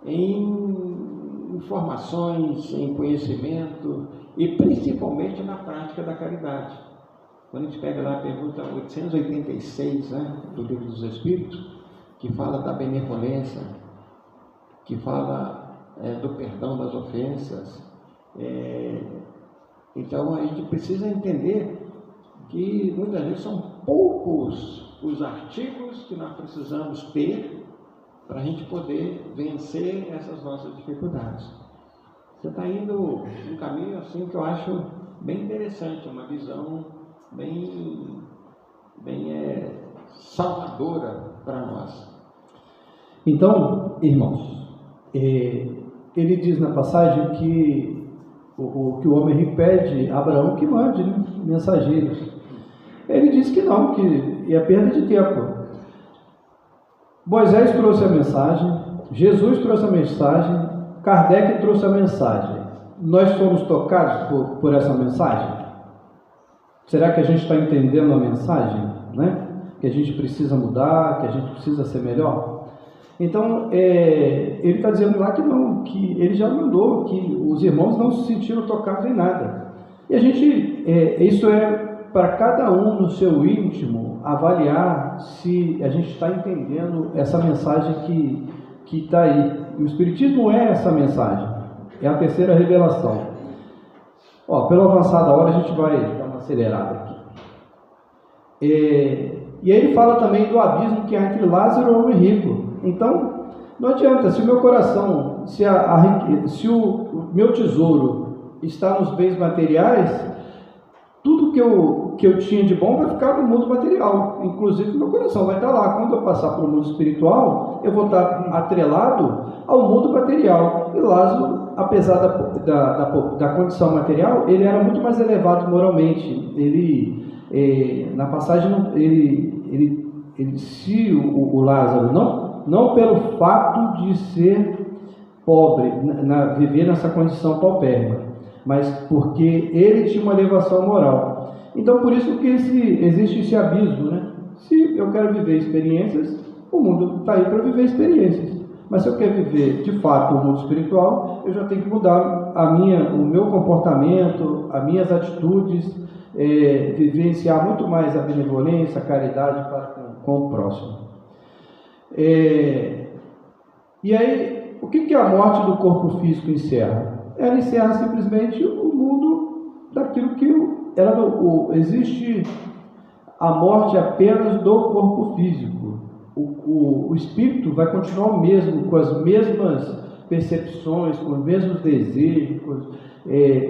em informações, em conhecimento e principalmente na prática da caridade. Quando a gente pega lá a pergunta 886, né, do Livro dos Espíritos, que fala da benevolência, que fala do perdão das ofensas, então a gente precisa entender que muitas vezes são poucos os artigos que nós precisamos ter para a gente poder vencer essas nossas dificuldades. Você está indo um caminho assim que eu acho bem interessante, uma visão bem salvadora para nós. Então, irmãos, ele diz na passagem que o homem rico pede a Abraão que mande, né, mensageiros. Ele diz que não, que é perda de tempo. Moisés trouxe a mensagem, Jesus trouxe a mensagem, Kardec trouxe a mensagem. Nós fomos tocados por essa mensagem? Será que a gente está entendendo a mensagem, né? Que a gente precisa mudar, que a gente precisa ser melhor? Então, ele está dizendo lá que não, que ele já mandou, que os irmãos não se sentiram tocados em nada. E a gente, isso é para cada um no seu íntimo avaliar se a gente está entendendo essa mensagem que está aí. E o Espiritismo é essa mensagem, é a terceira revelação. Pela avançada hora a gente vai dar uma acelerada aqui. E aí ele fala também do abismo que há entre Lázaro e o homem rico. Então, não adianta, se o meu coração, se o meu tesouro está nos bens materiais, tudo que eu tinha de bom vai ficar no mundo material, inclusive o meu coração vai estar lá. Quando eu passar para o mundo espiritual, eu vou estar atrelado ao mundo material. E Lázaro, apesar da condição material, ele era muito mais elevado moralmente. Na passagem, se o Lázaro, não pelo fato de ser pobre, viver nessa condição paupérrima, mas porque ele tinha uma elevação moral. Então, por isso que existe esse abismo, né? Se eu quero viver experiências, o mundo está aí para viver experiências. Mas se eu quero viver, de fato, o mundo espiritual, eu já tenho que mudar o meu comportamento, as minhas atitudes, vivenciar muito mais a benevolência, a caridade para com o próximo. E aí, o que a morte do corpo físico encerra? Ela encerra simplesmente o mundo daquilo que existe a morte apenas do corpo físico. O espírito vai continuar o mesmo, com as mesmas percepções, com os mesmos desejos,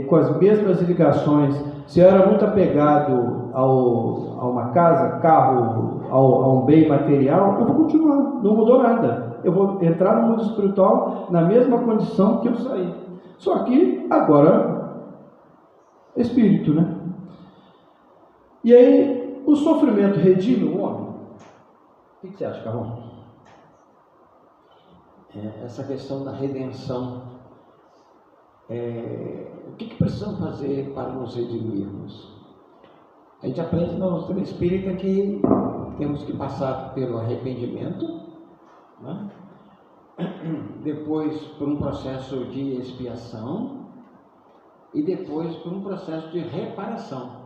com as mesmas ligações. Se eu era muito apegado a uma casa, carro, a um bem material, eu vou continuar, não mudou nada. Eu vou entrar no mundo espiritual na mesma condição que eu saí. Só que agora, espírito, né? E aí, o sofrimento redime o homem? O que você acha, Carlão? Essa questão da redenção. O que precisamos fazer para nos redimirmos? A gente aprende na doutrina espírita que temos que passar pelo arrependimento, né? Depois por um processo de expiação e depois por um processo de reparação.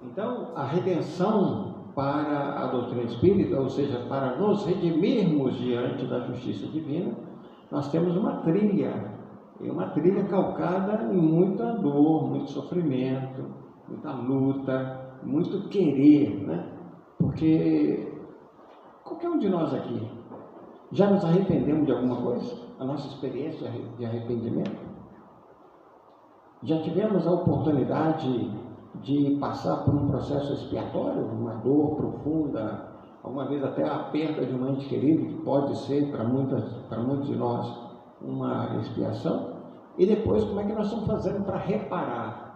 Então, a redenção para a doutrina espírita, ou seja, para nos redimirmos diante da justiça divina, nós temos uma trilha calcada em muita dor, muito sofrimento, muita luta, muito querer, né? Porque qualquer um de nós aqui já nos arrependemos de alguma coisa? A nossa experiência de arrependimento? Já tivemos a oportunidade de passar por um processo expiatório, uma dor profunda, alguma vez até a perda de um ente querido, que pode ser para muitos de nós uma expiação? E depois, como é que nós estamos fazendo para reparar?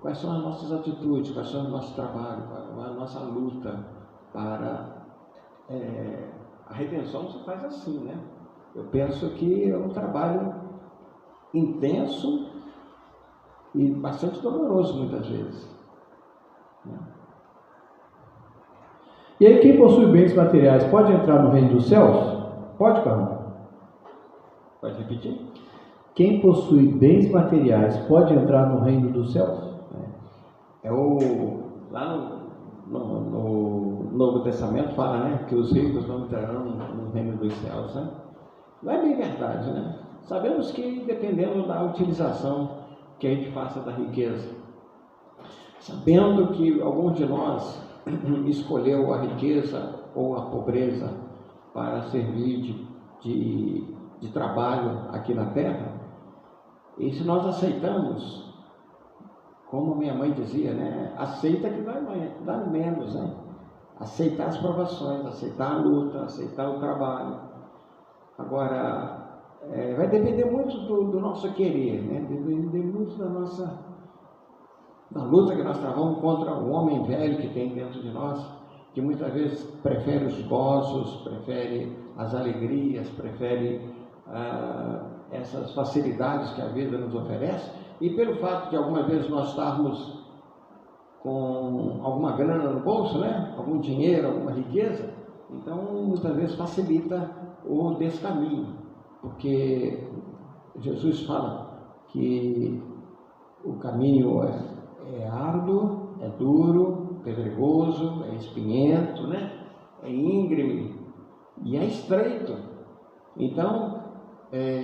Quais são as nossas atitudes, quais são o nosso trabalho, qual é a nossa luta para... A redenção se faz assim, né? Eu penso que é um trabalho intenso e bastante doloroso muitas vezes, né? E aí, quem possui bens materiais pode entrar no reino dos céus? Pode, Carlos? Pode repetir? Quem possui bens materiais pode entrar no reino dos céus? Lá no Novo Testamento fala, né, que os ricos não entrarão no reino dos céus, né? Não é bem verdade, né? Sabemos que dependendo da utilização que a gente faça da riqueza, sabendo que alguns de nós escolheu a riqueza ou a pobreza para servir de trabalho aqui na Terra, e se nós aceitamos, como minha mãe dizia, né? Aceita que dá menos, né? Aceitar as provações, aceitar a luta, aceitar o trabalho. Agora, vai depender muito do nosso querer, né? Depender muito da luta que nós travamos contra o homem velho que tem dentro de nós, que muitas vezes prefere os gozos, prefere as alegrias, prefere essas facilidades que a vida nos oferece, e pelo fato de algumas vezes nós estarmos com alguma grana no bolso, né? Algum dinheiro, alguma riqueza, então muitas vezes facilita o descaminho, porque Jesus fala que o caminho é árduo, é duro, pedregoso, é espinhento, né? É íngreme e é estreito. Então,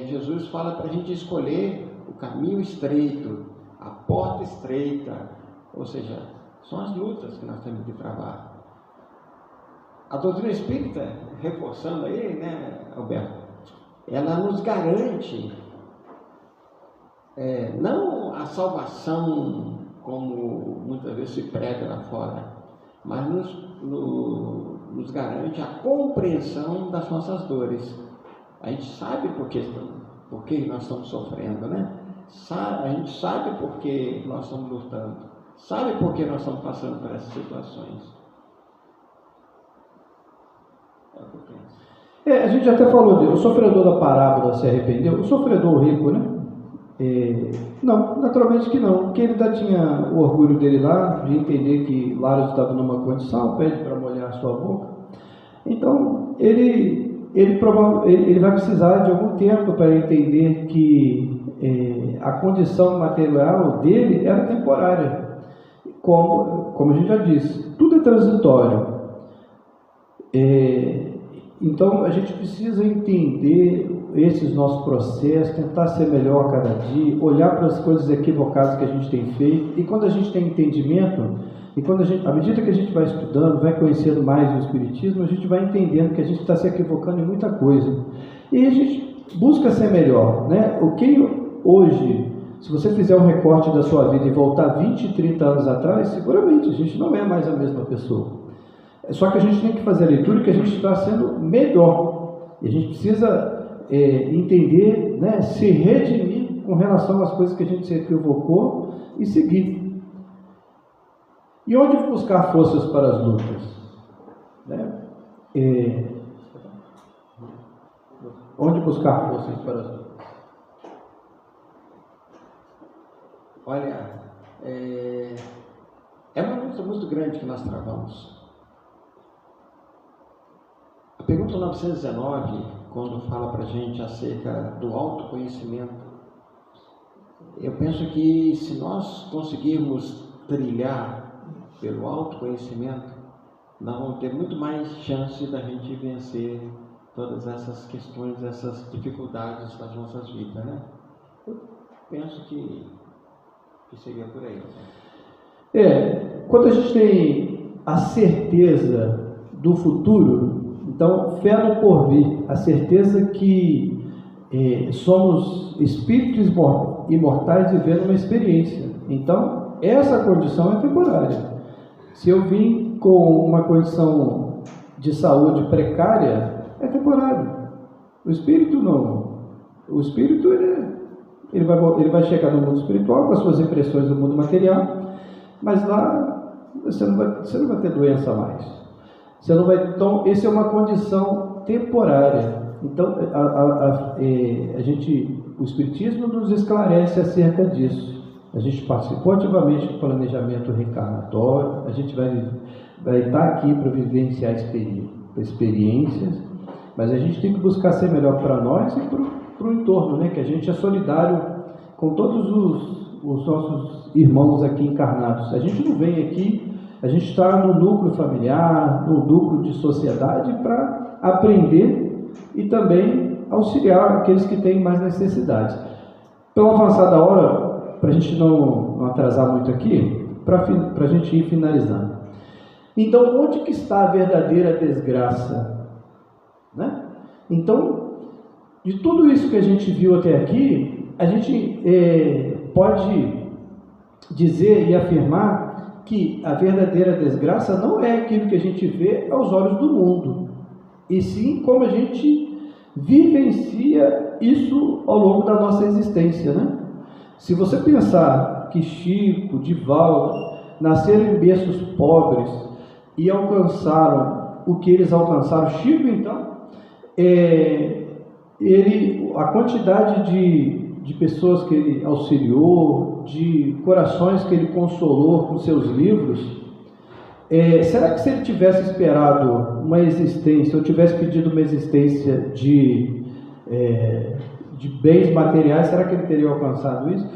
Jesus fala para a gente escolher o caminho estreito, a porta estreita, ou seja, são as lutas que nós temos que travar. A doutrina espírita, reforçando aí, né, Alberto, ela nos garante não a salvação como muitas vezes se prega lá fora, mas nos garante a compreensão das nossas dores. A gente sabe por que nós estamos sofrendo, né? A gente sabe por que nós estamos lutando, sabe por que nós estamos passando por essas situações. É o que eu penso. A gente até falou dele, o sofredor da parábola se arrependeu, o sofredor rico, né? Não, naturalmente que não, porque ele ainda tinha o orgulho dele lá, de entender que Lázaro estava numa condição, pede para molhar a sua boca. Então, ele vai precisar de algum tempo para entender que a condição material dele era temporária. Como a gente já disse, tudo é transitório. Então, a gente precisa entender esses nossos processos, tentar ser melhor a cada dia, olhar para as coisas equivocadas que a gente tem feito, e quando a gente tem entendimento, e à medida que a gente vai estudando, vai conhecendo mais o Espiritismo, a gente vai entendendo que a gente está se equivocando em muita coisa, e a gente busca ser melhor, né? O que hoje, se você fizer um recorte da sua vida e voltar 20, 30 anos atrás, seguramente a gente não é mais a mesma pessoa. Só que a gente tem que fazer a leitura que a gente está sendo melhor, e a gente precisa entender, né, se redimir com relação às coisas que a gente se equivocou e seguir. E onde buscar forças para as lutas? Né? Onde buscar forças para as lutas? Olha, é uma luta muito grande que nós travamos. A pergunta 919, quando fala para a gente acerca do autoconhecimento, eu penso que se nós conseguirmos trilhar pelo autoconhecimento, nós vamos ter muito mais chance da gente vencer todas essas questões, essas dificuldades das nossas vidas, né? Eu penso que seria por aí. Quando a gente tem a certeza do futuro, então, fé no porvir, a certeza que somos espíritos imortais vivendo uma experiência. Então, essa condição é temporária. Se eu vim com uma condição de saúde precária, é temporário. O espírito não. O espírito ele vai chegar no mundo espiritual com as suas impressões do mundo material, mas lá você não vai ter doença mais. Então, essa é uma condição temporária. Então, o Espiritismo nos esclarece acerca disso. A gente participou ativamente do planejamento reencarnatório, a gente vai estar aqui para vivenciar experiências, mas a gente tem que buscar ser melhor para nós e para o entorno, né? Que a gente é solidário com todos os nossos irmãos aqui encarnados. A gente não vem aqui. A gente está no núcleo familiar, no núcleo de sociedade para aprender e também auxiliar aqueles que têm mais necessidades. Pela avançada hora, para a gente não atrasar muito aqui, para a gente ir finalizando. Então, onde que está a verdadeira desgraça? Né? Então, de tudo isso que a gente viu até aqui, a gente pode dizer e afirmar que a verdadeira desgraça não é aquilo que a gente vê aos olhos do mundo, e sim como a gente vivencia isso ao longo da nossa existência, né? Se você pensar que Chico, Divaldo nasceram em berços pobres e alcançaram o que eles alcançaram, Chico, então, a quantidade de pessoas que ele auxiliou, de corações que ele consolou com seus livros, será que se ele tivesse esperado uma existência, ou tivesse pedido uma existência de bens materiais, será que ele teria alcançado isso?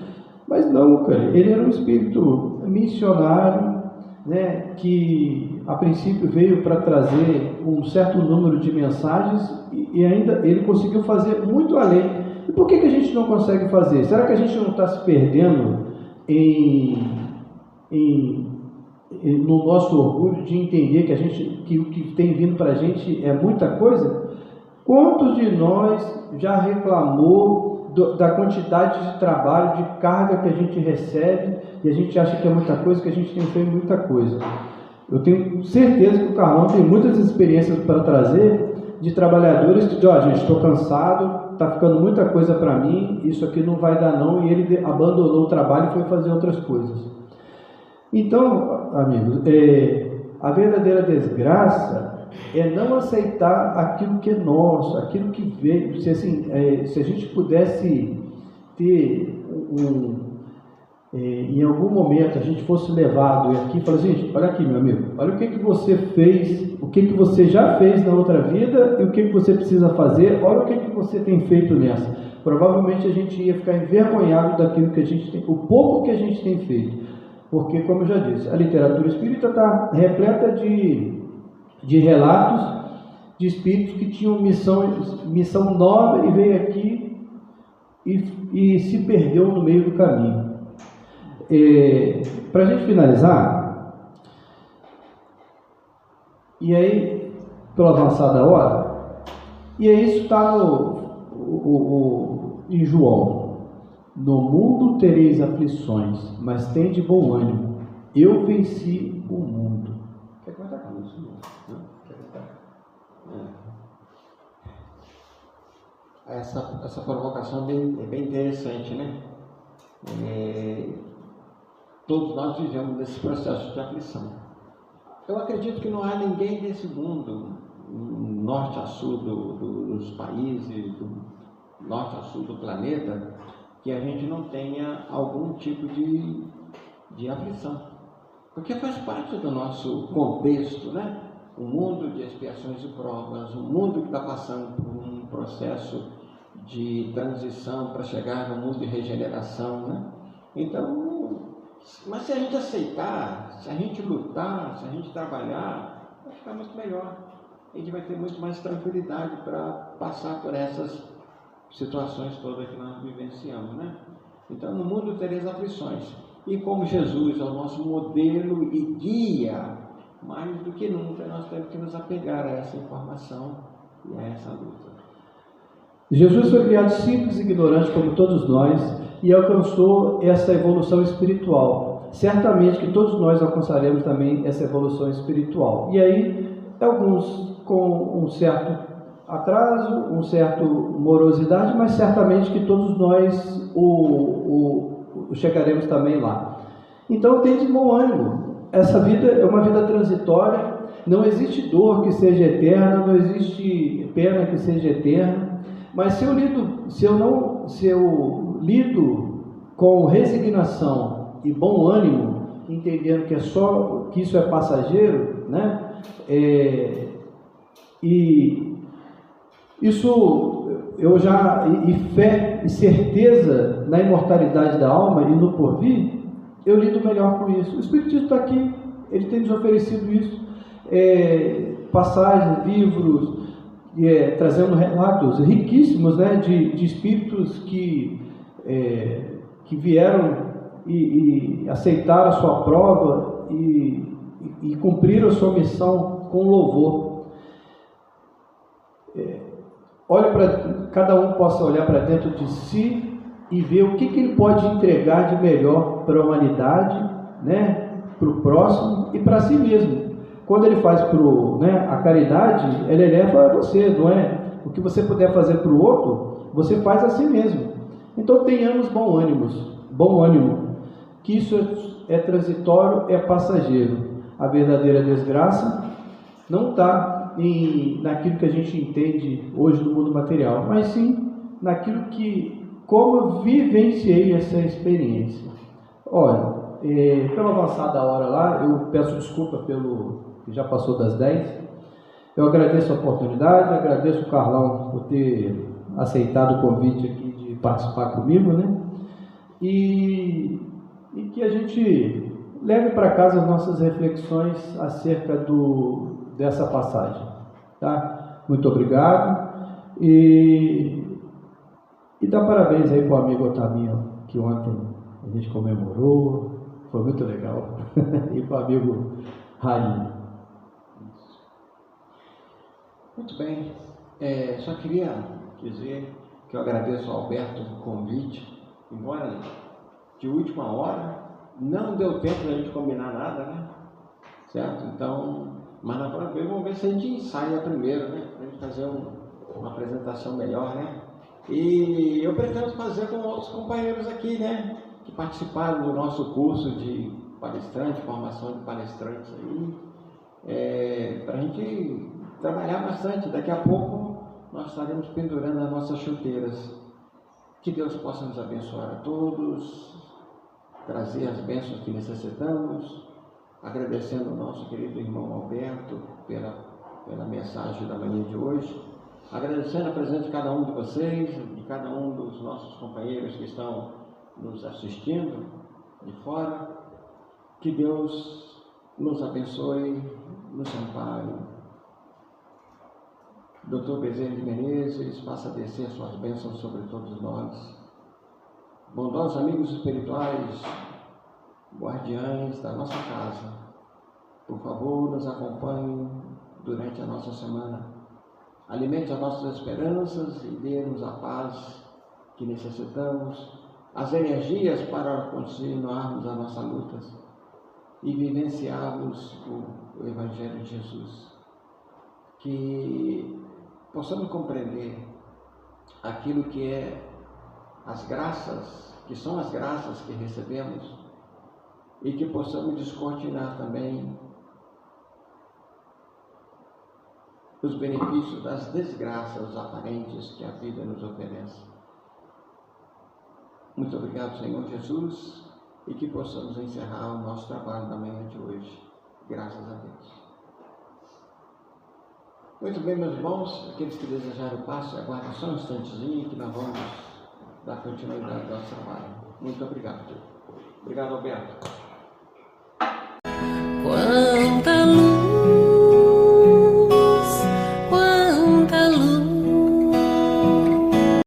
Mas não, cara, ele era um espírito missionário, né, que a princípio veio para trazer um certo número de mensagens e ainda ele conseguiu fazer muito além. E por que a gente não consegue fazer? Será que a gente não está se perdendo no nosso orgulho de entender que o que tem vindo para a gente é muita coisa? Quantos de nós já reclamou da quantidade de trabalho, de carga que a gente recebe, e a gente acha que é muita coisa, que a gente tem feito muita coisa? Eu tenho certeza que o Carlão tem muitas experiências para trazer de trabalhadores que dizem, gente, estou cansado, está ficando muita coisa para mim, isso aqui não vai dar não, e ele abandonou o trabalho e foi fazer outras coisas. Então, amigos, a verdadeira desgraça é não aceitar aquilo que é nosso, aquilo que veio. Se a gente pudesse ter em algum momento a gente fosse levado aqui e falar, gente, olha aqui, meu amigo, olha o que você fez, o que você já fez na outra vida e o que você precisa fazer, olha o que você tem feito nessa. Provavelmente a gente ia ficar envergonhado daquilo que a gente tem, o pouco que a gente tem feito, porque, como eu já disse, a literatura espírita está repleta de relatos de espíritos que tinham missão nova e veio aqui e se perdeu no meio do caminho. Para a gente finalizar, e aí, pela avançada hora, e aí isso está em João: no mundo tereis aflições, mas tende bom ânimo, eu venci o mundo. Quer comentar com isso? Essa provocação é bem interessante, né? Todos nós vivemos nesse processo de aflição. Eu acredito que não há ninguém desse mundo, norte a sul dos países, do norte a sul do planeta, que a gente não tenha algum tipo de aflição. Porque faz parte do nosso contexto, né? Um mundo de expiações e provas, um mundo que está passando por um processo de transição para chegar no mundo de regeneração, né? Então, mas se a gente aceitar, se a gente lutar, se a gente trabalhar, vai ficar muito melhor. A gente vai ter muito mais tranquilidade para passar por essas situações todas que nós vivenciamos, né? Então, no mundo tereis aflições. E como Jesus é o nosso modelo e guia, mais do que nunca nós temos que nos apegar a essa informação e a essa luta. Jesus foi criado simples e ignorante como todos nós e alcançou essa evolução espiritual. Certamente que todos nós alcançaremos também essa evolução espiritual. E aí, alguns com um certo atraso, um certo morosidade, mas certamente que todos nós chegaremos também lá. Então, tem de bom ânimo. Essa vida é uma vida transitória, não existe dor que seja eterna, não existe pena que seja eterna, mas se eu lido com resignação e bom ânimo, entendendo que isso é passageiro, né? E isso e fé e certeza na imortalidade da alma e no porvir, eu lido melhor com isso. O Espiritismo está aqui, ele tem nos oferecido isso, passagens, livros, trazendo relatos riquíssimos, né, de espíritos que vieram e aceitaram a sua prova e cumpriram a sua missão com louvor. cada um possa olhar para dentro de si e ver o que ele pode entregar de melhor para a humanidade, né, para o próximo e para si mesmo. Quando ele faz a caridade, ele eleva a você, não é? O que você puder fazer para o outro, você faz a si mesmo. Então tenhamos bom ânimo, que isso é transitório, é passageiro. A verdadeira desgraça não está naquilo que a gente entende hoje no mundo material, mas sim naquilo como eu vivenciei essa experiência. Olha, pela avançada hora lá, eu peço desculpa que já passou das 10. Eu agradeço a oportunidade, agradeço o Carlão por ter aceitado o convite aqui de participar comigo, né? E que a gente leve para casa as nossas reflexões acerca dessa passagem, tá? Muito obrigado e dá parabéns aí para o amigo Otavinho, que ontem a gente comemorou, foi muito legal, e para o amigo Rainha. Muito bem, só queria dizer que eu agradeço ao Alberto o convite, embora de última hora não deu tempo da gente combinar nada, né? Certo? Então, mas na próxima vez vamos ver se a gente ensaia primeiro, né? Para a gente fazer uma apresentação melhor, né? E eu pretendo fazer com outros companheiros aqui, né? Que participaram do nosso curso de palestrante, formação de palestrantes aí, para a gente trabalhar bastante. Daqui a pouco nós estaremos pendurando as nossas chuteiras. Que Deus possa nos abençoar a todos, trazer as bênçãos que necessitamos, agradecendo ao nosso querido irmão Alberto pela mensagem da manhã de hoje, agradecendo a presença de cada um de vocês, de cada um dos nossos companheiros que estão nos assistindo de fora. Que Deus nos abençoe, nos ampare. Dr. Bezerra de Menezes, faça descer suas bênçãos sobre todos nós. Bondosos amigos espirituais, guardiães da nossa casa, por favor, nos acompanhem durante a nossa semana. Alimente as nossas esperanças e dê-nos a paz que necessitamos, as energias para continuarmos a nossa luta e vivenciarmos o Evangelho de Jesus. Que possamos compreender aquilo que é as graças, que são as graças que recebemos, e que possamos descortinar também os benefícios das desgraças aparentes que a vida nos oferece. Muito obrigado, Senhor Jesus, e que possamos encerrar o nosso trabalho da manhã de hoje. Graças a Deus. Muito bem, meus irmãos, aqueles que desejarem o passo, aguardem só um instantezinho que nós vamos dar continuidade ao nosso trabalho. Muito obrigado. Obrigado, Alberto. Quanta luz